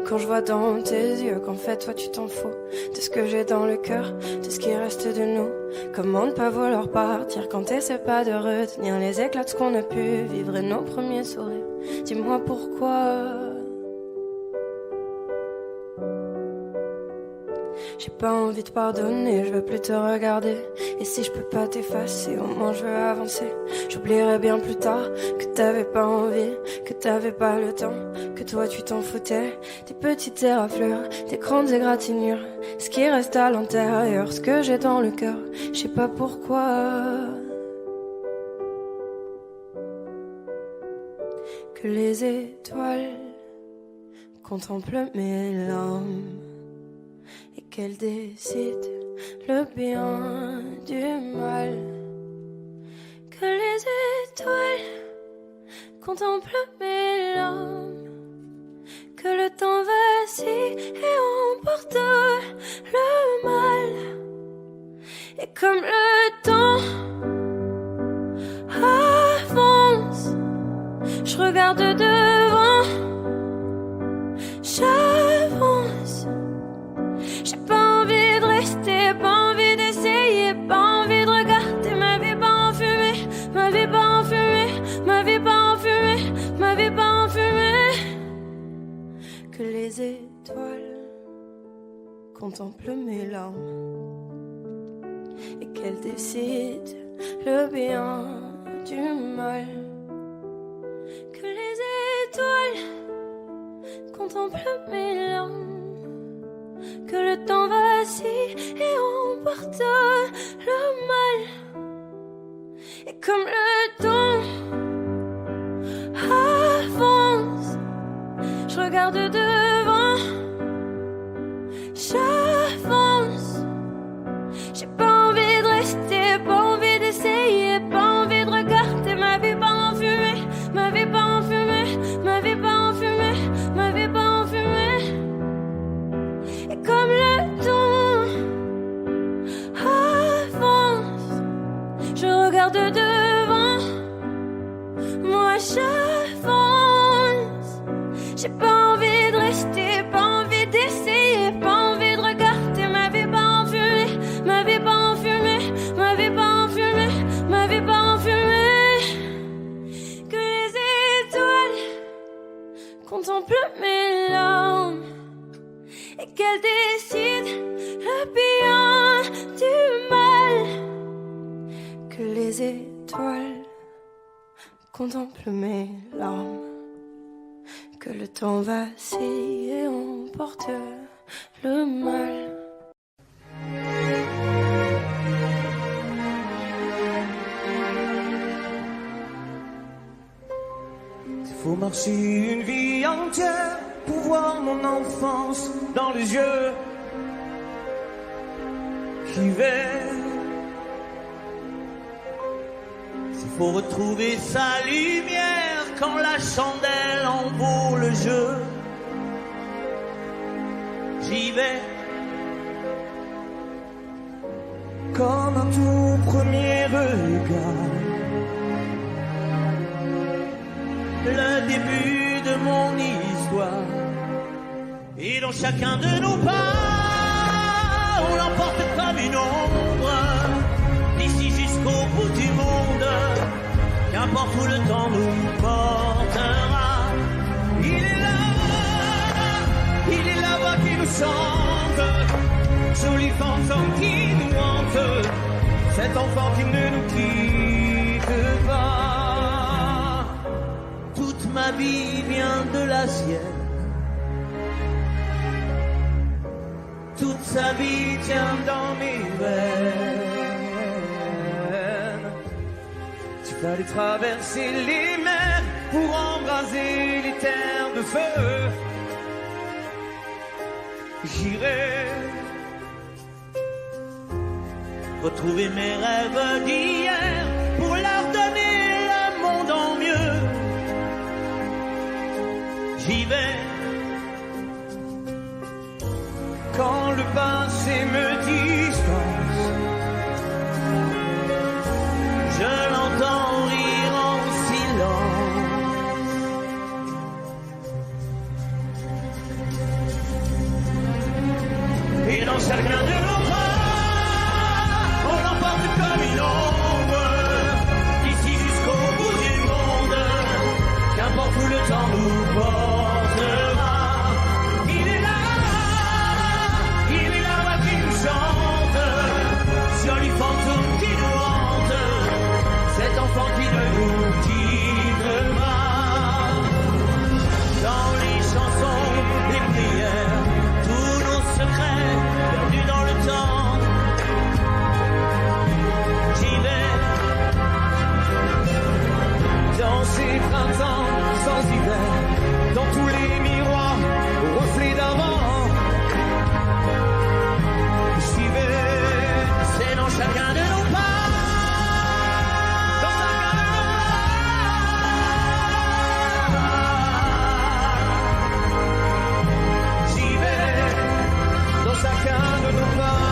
Quand je vois dans tes yeux qu'en fait toi tu t'en fous de ce que j'ai dans le cœur, de ce qui reste de nous. Comment ne pas vouloir partir quand t'essaies pas de retenir les éclats de ce qu'on a pu vivre et nos premiers sourires. Dis-moi pourquoi. J'ai pas envie de pardonner, je veux plus te regarder. Et si je peux pas t'effacer, au moins je veux avancer. J'oublierai bien plus tard que t'avais pas envie, que t'avais pas le temps, que toi tu t'en foutais. Des petites éraflures, des grandes égratignures, ce qui reste à l'intérieur, ce que j'ai dans le cœur, je sais pas pourquoi. Que les étoiles contemplent mes larmes et qu'elle décide le bien du mal. Que les étoiles contemplent mes larmes, que le temps vacille et emporte le mal. Et comme le temps avance, je regarde devant, j'avance. J'ai pas envie de rester, pas envie d'essayer, pas envie de regarder ma vie pas en fumée, ma vie pas en fumée, ma vie pas en fumée, ma vie pas en fumée. Que les étoiles contemplent mes larmes et qu'elles décident le bien du mal. Que les étoiles contemplent mes larmes, que le temps vacille et emporte le mal. Et comme le temps avance, je regarde devant, j'avance. J'ai pas envie de rester, pas envie d'essayer, pas envie de regarder ma vie pas en fumée, ma vie pas en fumée, ma vie pas en fumée, ma vie pas en fumée. Et comme le temps avance, je regarde devant, moi j'avance. J'ai pas envie de rester, pas envie d'essayer, pas envie de regarder ma vie pas en fumée, ma vie pas en fumée, ma vie pas en fumée, ma vie pas en fumée. Que les étoiles contemplent mes larmes et qu'elles décident le bien du mal. Que les étoiles contemplent mes larmes, que le temps vacille et emporte le mal. Il faut marcher une vie entière pour voir mon enfance dans les yeux qui veillent. Il faut retrouver sa lumière quand la chandelle en vaut le jeu. J'y vais comme un tout premier regard, le début de mon histoire. Et dans chacun de nos pas, on l'emporte comme une ombre, d'ici jusqu'au bout du monde, qu'importe où le temps nous portera. Il est la voix qui nous chante, jolie fantôme qui nous hante, cet enfant qui ne nous quitte pas. Toute ma vie vient de la sienne, toute sa vie tient dans mes veines. Tu fallait traverser les mers pour embraser les terres de feu. J'irai retrouver mes rêves d'hier pour leur donner le monde en mieux. J'y vais quand le passé me distance, je l'entends rire en silence. Et dans chacun de nos pas, on l'emporte comme une ombre, d'ici jusqu'au bout du monde, qu'importe où le temps nous portera. Joli fantôme qui nous hante, cet enfant qui ne nous quitte pas. Dans les chansons, les prières, tous nos secrets perdus dans le temps. J'y vais dans ces printemps sans hiver, dans tous les miroirs, reflets d'avant. Chacun de nos pas, dans chacun de nos pas. J'y vais, dans chacun de nos pas.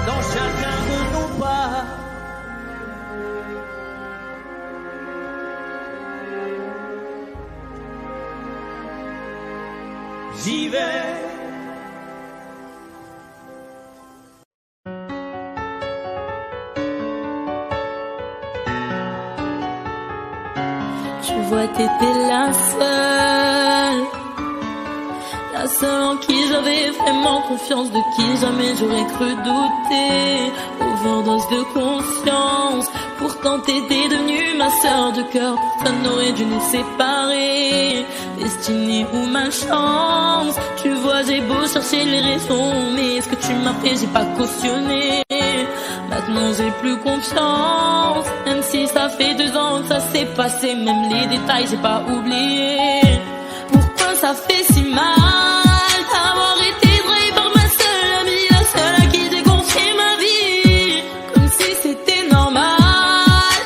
Dans chacun de nos pas. J'y vais. Tu vois, t'étais la seule en qui j'avais vraiment confiance, de qui jamais j'aurais cru douter. Overdose de conscience, pourtant t'étais devenue ma sœur de cœur. Personne n'aurait dû nous séparer, destinée ou malchance. Tu vois, j'ai beau chercher les raisons, mais ce que tu m'as fait, j'ai pas cautionné. Maintenant j'ai plus confiance, même si ça fait 2 ans que ça s'est passé. Même les détails j'ai pas oublié. Pourquoi ça fait si mal d'avoir été trahi par ma seule amie, la seule à qui j'ai confié ma vie, comme si c'était normal.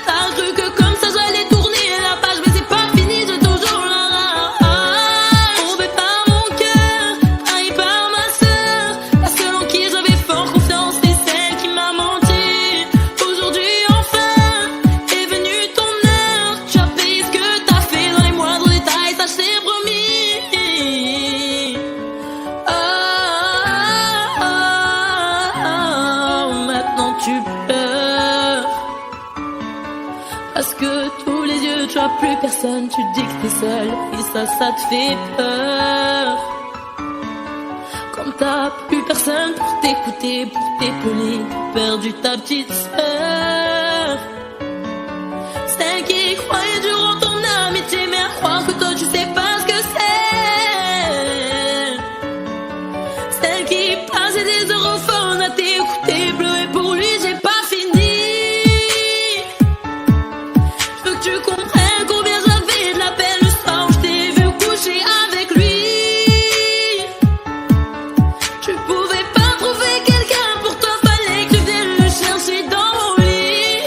T'as cru que comme ça j'allais tourner la page, mais c'est pas fini, j'ai toujours la rage. Tombé par mon cœur, trahi par ma sœur, la seule en qui j'avais fort confiance, c'est celle qui m'a menti. Aujourd'hui enfin est venue ton heure, tu as payé ce que t'as fait dans les moindres détails, ça je t'ai promis. Maintenant tu pleures parce que tous les yeux tu as plus personne, tu dis que t'es seule et ça te fait peur. Comme t'as plus personne pour t'écouter, pour t'épauler, t'as perdu ta petite sœur, celle qui croyait durant ton amitié, mais à croire que toi tu sais pas ce que c'est, celle qui passait des heures au phone à t'écouter pleurer pour lui. J'ai pas fini, je veux que tu comprennes combien j'avais de la peine le soir où je t'ai vu coucher avec lui. Tu pouvais pas trouver quelqu'un pour toi, fallait que tu viennes le chercher dans mon lit.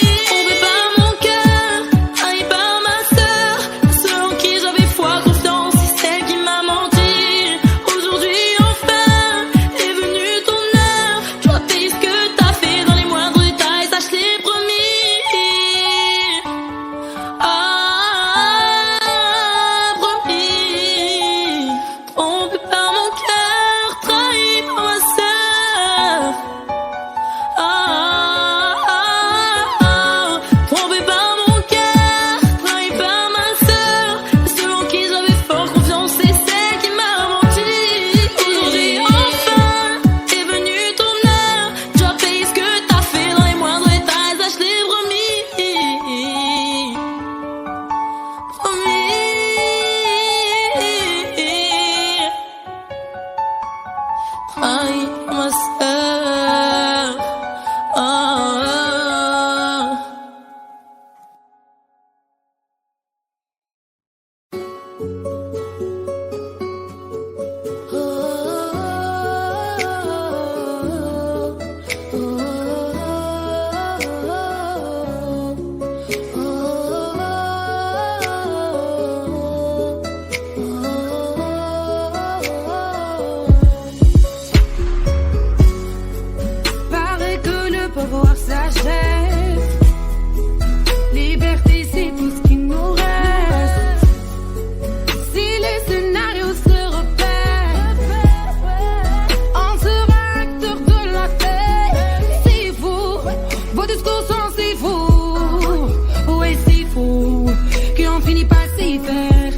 Jusqu'au sens si fou, ouais si fou, qu'on finit pas s'y faire.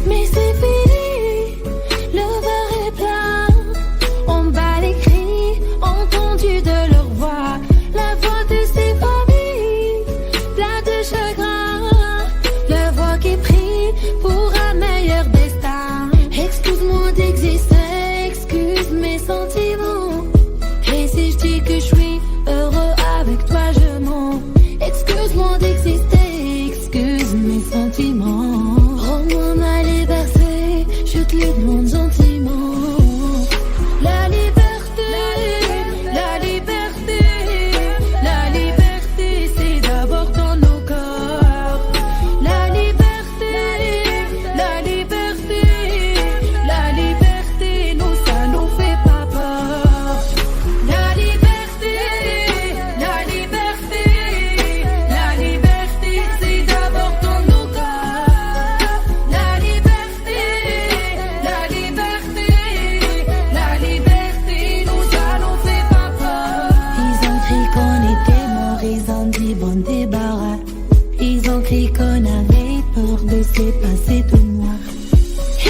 Mais c'est fini, le verre est plein. On bat les cris entendus de leur voix, la voix de ces familles, plein de chagrin, la voix qui prie pour un meilleur destin. Excuse-moi d'exister, excuse mes sentiments. Et si je dis que je suis heureux avec toi, je mens. Excuse-moi d'exister, excuse mes sentiments. Rends-moi ma liberté, je te le demande gentiment. La liberté, la liberté, la liberté, c'est d'abord dans nos corps. La liberté, la liberté, la liberté, nous ça nous fait pas peur. La liberté, la liberté, la liberté, c'est d'abord dans nos corps. La liberté, la liberté, la liberté, nous ça nous fait pas peur. Ils ont cru qu'on était morts, ils ont dit bon débarras. Ils ont cru qu'on avait peur de se passer de moi.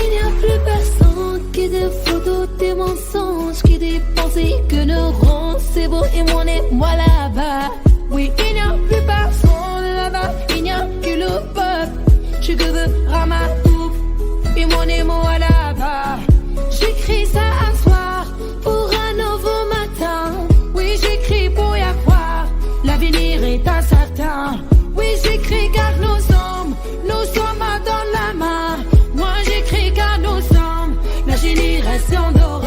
Il n'y a plus personne qui des photos, des mensonges, qui des pensées que nous rend. C'est beau et moi là-bas. Oui, il n'y a plus personne là-bas, il n'y a que le peuple. Je veux ramatou et moi là-bas. J'écris ça un soir pour un nouveau matin. Oui, j'écris pour y croire, l'avenir est incertain. Oui, j'écris car nous sommes dans la main. Moi j'écris car nous sommes la génération dorée.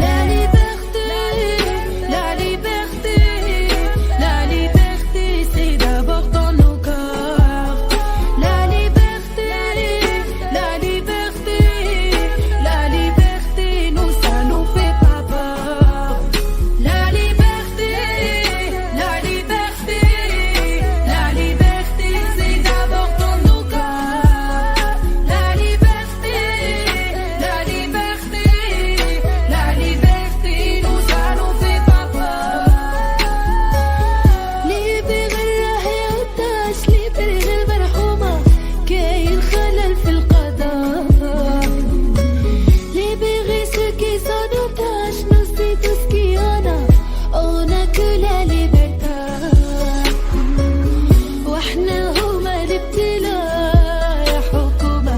La liberté, la liberté, la liberté, c'est d'abord dans nos corps. La liberté, la liberté, la liberté, nous ça nous fait pas peur. La liberté, la liberté, la liberté, c'est d'abord dans nos corps. La liberté, la liberté, la liberté, nous ça nous fait pas peur. Libérer la حياتاش libérer المرحومة كاين الخلل في القضاء. Libérer ceux qui sont otages, nous c'est tout ce qu'il y en a. On a que la liberté. واحنا هما الابتلاء يا حكومة،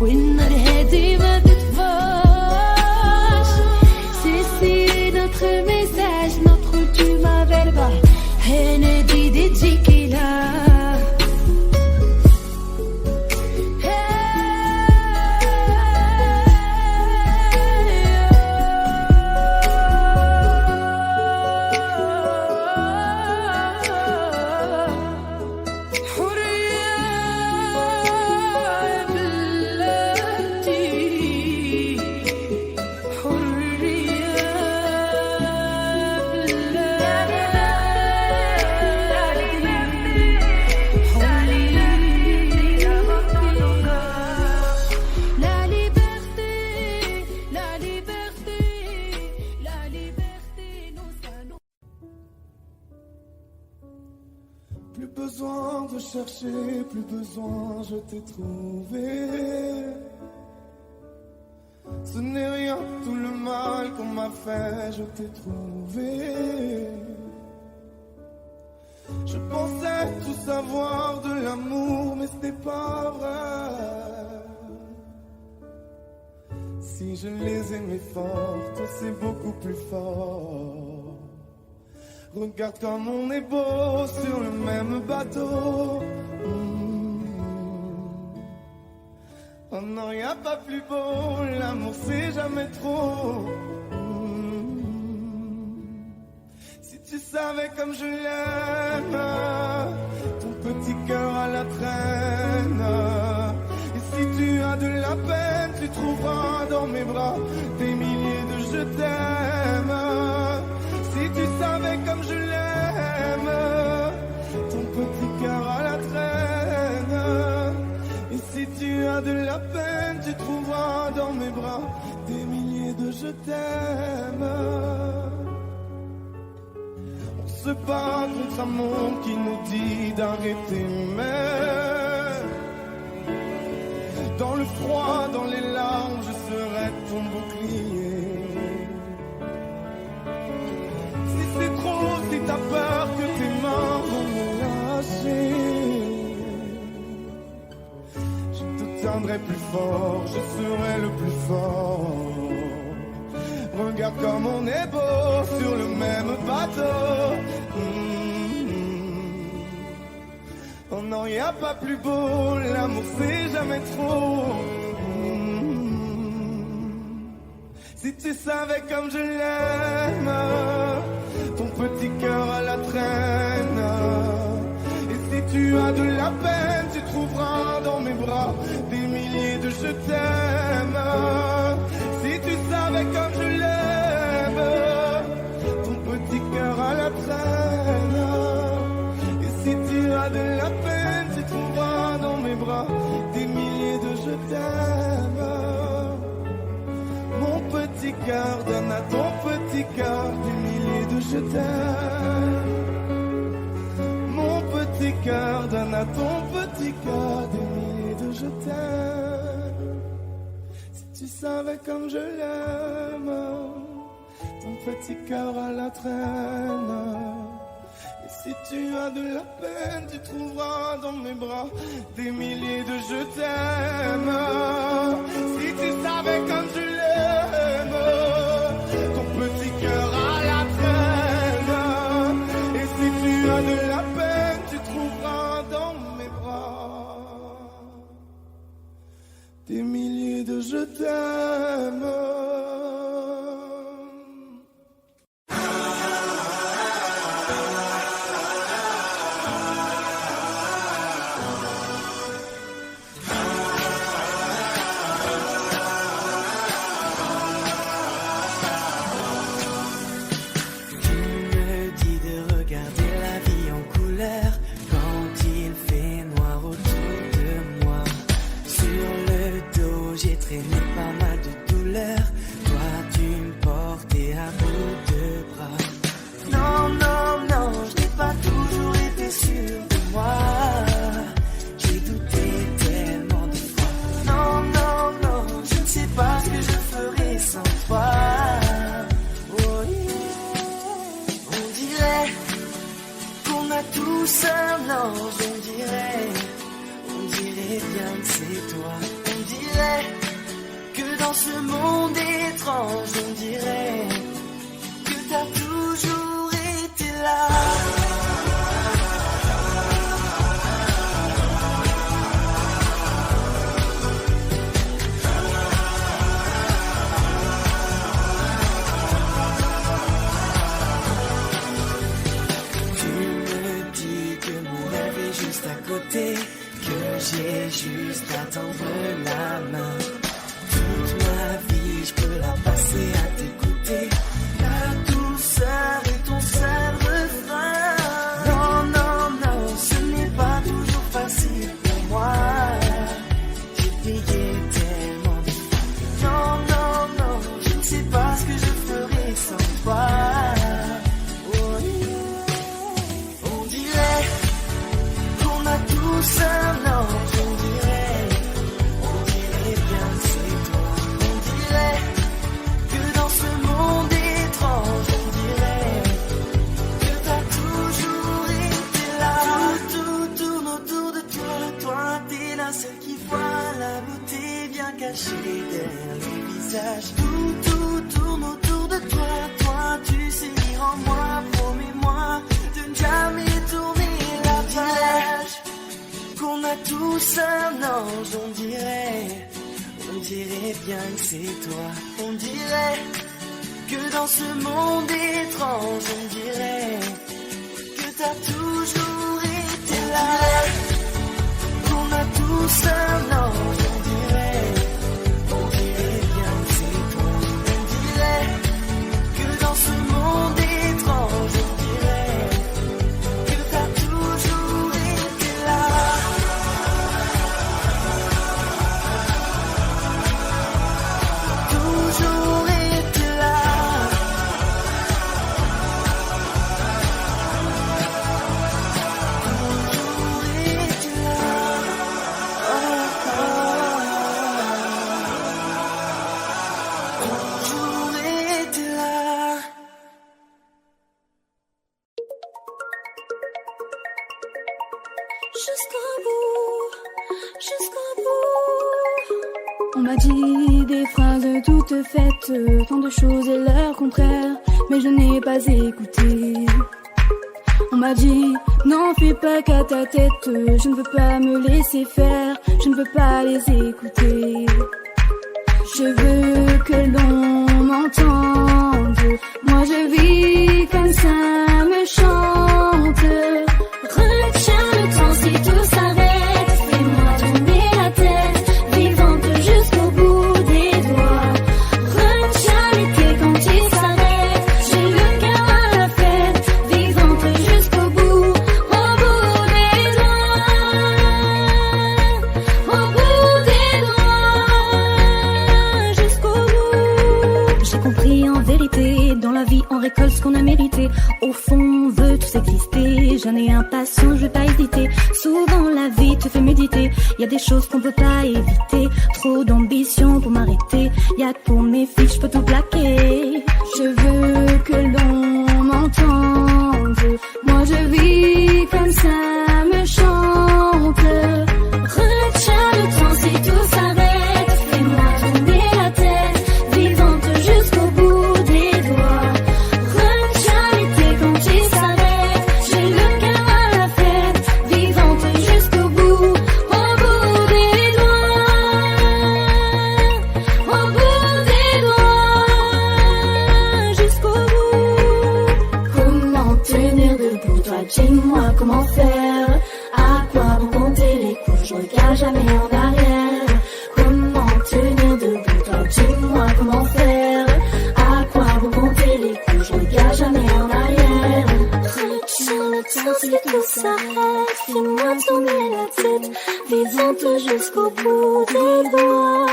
والنار هادي ما تطفاش. C'est notre message, notre ultima verba. Hennedy di Jikila. Plus besoin de chercher, plus besoin, je t'ai trouvé. Ce n'est rien, tout le mal qu'on m'a fait, je t'ai trouvé. Je pensais tout savoir de l'amour, mais c'était pas vrai. Si je les aimais fort, toi c'est beaucoup plus fort. Regarde comme on est beau sur le même bateau. Oh non, y a pas plus beau, l'amour c'est jamais trop. Si tu savais comme je l'aime, ton petit cœur à la traîne. Et si tu as de la peine, tu trouveras dans mes bras des milliers de je t'aime. Si tu savais comme je l'aime, ton petit cœur à la traîne. Et si tu as de la peine, tu trouveras dans mes bras des milliers de je t'aime. On se bat contre un monde qui nous dit d'arrêter, mais dans le froid, dans les larmes, je serai ton bouclier. Si c'est trop, si t'as peur que tes mains vont me lâcher, je te tiendrai plus fort, je serai le plus fort. Regarde comme on est beau sur le même bateau. Oh non, y a pas plus beau, l'amour c'est jamais trop. Si tu savais comme je l'aime, ton petit cœur à la traîne. Et si tu as de la peine, tu trouveras dans mes bras des milliers de je t'aime. Si tu savais comme je l'aime, ton petit cœur à la traîne. Et si tu as de la peine, tu trouveras dans mes bras des milliers de je t'aime. Mon petit cœur donne à ton petit cœur des milliers de je t'aime. Mon petit cœur donne à ton petit cœur des milliers de je t'aime. Si tu savais comme je l'aime, ton petit cœur à la traîne. Et si tu as de la peine, tu trouveras dans mes bras des milliers de je t'aime. Si tu savais comme je l'aime, ton petit cœur à la traîne. Et si tu as de la peine, tu trouveras dans mes bras des milliers de je t'aime. jusqu'au bout, jusqu'au bout. On m'a dit des phrases toutes faites, tant de choses et leur contraire, mais je n'ai pas écouté. On m'a dit, n'en fais pas qu'à ta tête, je ne veux pas me laisser faire, je ne veux pas les écouter. Je veux que l'on m'entende, moi je vis comme ça me chante. Retiens le temps si tout s'arrête, fais-moi tourner la tête, vivante jusqu'au bout des doigts. Retiens l'été quand il s'arrête, j'ai le cœur à la fête, vivante jusqu'au bout, au bout des doigts, au bout des doigts, jusqu'au bout. J'ai compris en vérité, dans la vie on récolte ce qu'on a mérité. Au fond on veut tous exister, j'en ai impatient, je vais pas hésiter. Souvent la vie te fait méditer, y a des choses qu'on peut pas éviter. Trop d'ambition pour m'arrêter, y'a que pour mes filles je peux tout plaquer. Je veux que l'on m'entende, moi je vis comme ça me chante. Retiens le temps si tout s'arrête, fais-moi tourner la tête, vivante jusqu'au bout des doigts. Retiens l'été quand il s'arrête, j'ai le cœur à la fête, vivante jusqu'au bout, au bout des doigts, au bout des doigts, jusqu'au bout. Comment tenir debout, toi dis-moi comment faire, à quoi vont compter les coups, je regarde jamais en arrière. Comment tenir debout, toi dis-moi comment faire, à quoi vont compter les coups, je regarde jamais en arrière. Retiens le temps si tout s'arrête, fais-moi tourner la tête, vivante jusqu'au bout des doigts,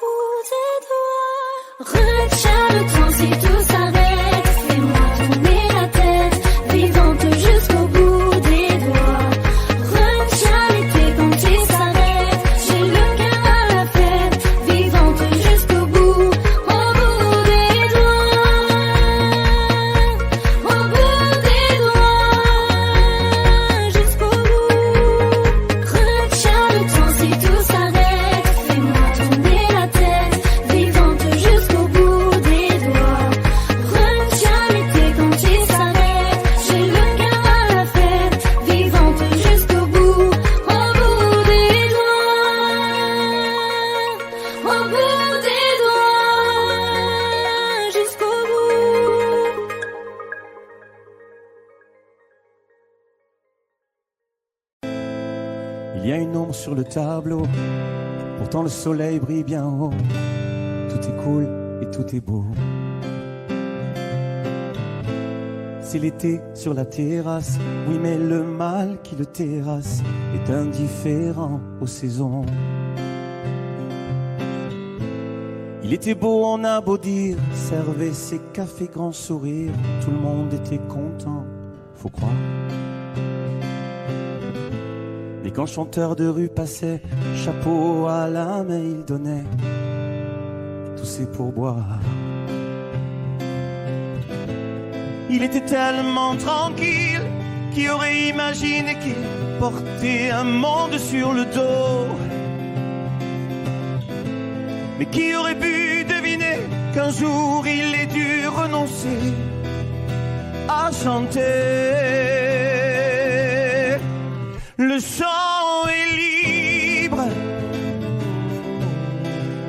bout des doigts. Retiens le temps si tout s'arrête, fais-moi tourner la tête, vivante jusqu'au bout des doigts. Retiens l'été quand il s'arrête, j'ai le cœur à la fête, vivante jusqu'au bout, au bout des doigts, au bout des doigts, jusqu'au bout. Retiens le temps si tout s'arrête, fais-moi tourner la tête, vivante jusqu'au bout des doigts. Retiens l'été quand il s'arrête, j'ai le cœur à la fête, vivante jusqu'au bout, au bout des doigts, au bout des doigts, jusqu'au bout. Il y a une ombre sur le tableau, pourtant le soleil brille bien haut. Tout est cool et tout est beau. C'est l'été sur la terrasse, oui mais le mal qui le terrasse est indifférent aux saisons. Il était beau, on a beau dire, servait ses cafés grand sourire, tout le monde était content, faut croire. Mais quand chanteur de rue passait, chapeau à la main il donnait tous ses pourboires. Il était tellement tranquille, qui aurait imaginé qu'il portait un monde sur le dos. Mais qui aurait pu deviner qu'un jour il ait dû renoncer à chanter. Le chant est libre,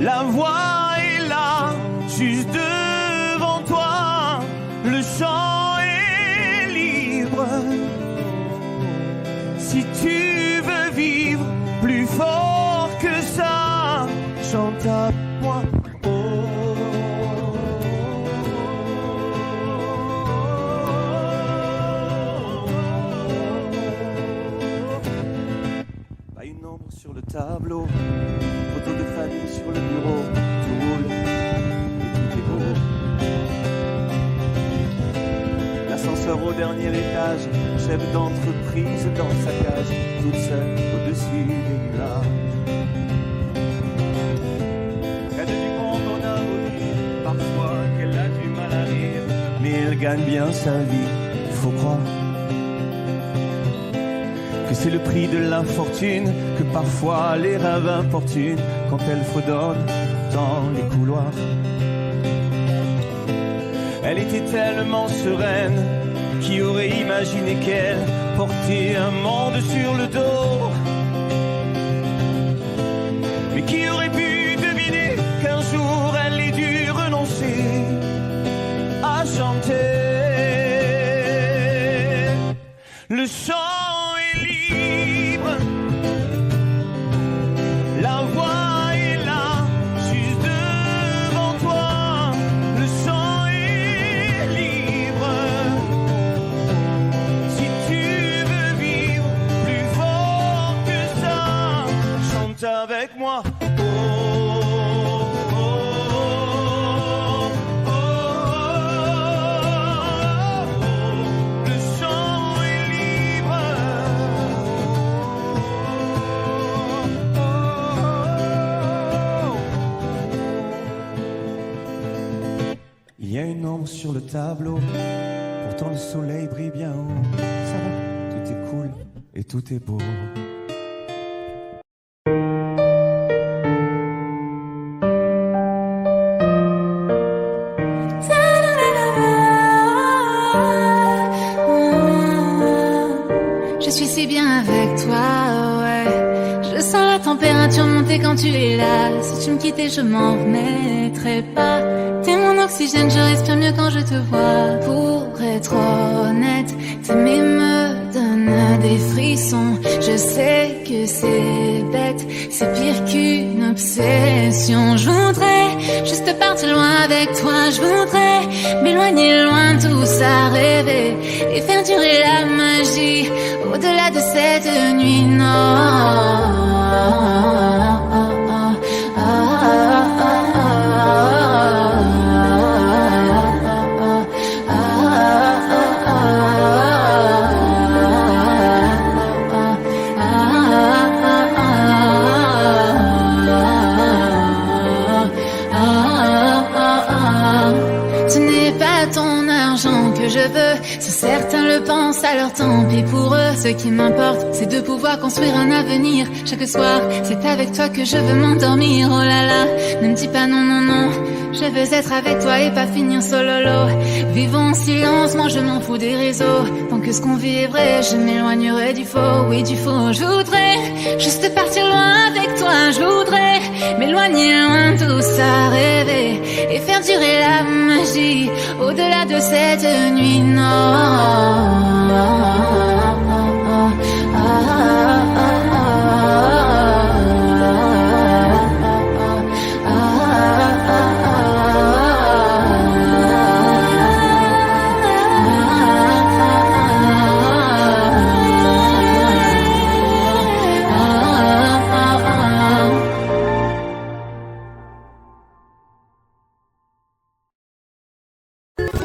la voix est là, juste devant toi. Le chant est libre, si tu veux vivre plus fort que ça, chante à moi. Pas une ombre sur le tableau, photo de famille sur le bureau, tout roule et tout est beau. L'ascenseur au dernier étage, chef d'entreprise dans sa cage, toute seule au-dessus des nuages. Près du monde on a beau dire parfois qu'elle a du mal à rire, mais elle gagne bien sa vie, il faut croire que c'est le prix de l'infortune que parfois les rêves importunent quand elles fredonnent dans les couloirs. Elle était tellement sereine, qui aurait imaginé qu'elle portait un monde sur le dos? Mais qui aurait pu deviner qu'un jour elle ait dû renoncer à chanter? Le chant est libre, la voix est là, juste devant toi. Le chant est libre, si tu veux vivre plus fort que ça, chante avec moi. Il y a une ombre sur le tableau, pourtant le soleil brille bien haut. Ça va, tout est cool et tout est beau. Je suis si bien avec toi, ouais. Je sens la température monter quand tu es là. Si tu me quittais, je m'en remettrais pas. T'es mon oxygène, je respire mieux quand je te vois. Pour être honnête, t'aimer me donne des frissons. Je sais que c'est bête, c'est pire qu'une obsession. Je voudrais juste partir loin avec toi. Je voudrais m'éloigner loin de tout ça, rêver et faire durer la magie au-delà de cette nuit. Non. Je veux, si certains le pensent, alors tant pis pour eux. Ce qui m'importe, c'est de pouvoir construire un avenir. Chaque soir, c'est avec toi que je veux m'endormir. Oh là là, ne me dis pas non, non, non. Je veux être avec toi et pas finir solo. Vivons en silence, moi je m'en fous des réseaux. Tant que ce qu'on vit est vrai, je m'éloignerai du faux, oui du faux. Je voudrais juste partir loin avec toi. Je voudrais m'éloigner loin de tout ça, rêver et faire durer la magie au-delà de cette nuit. Non.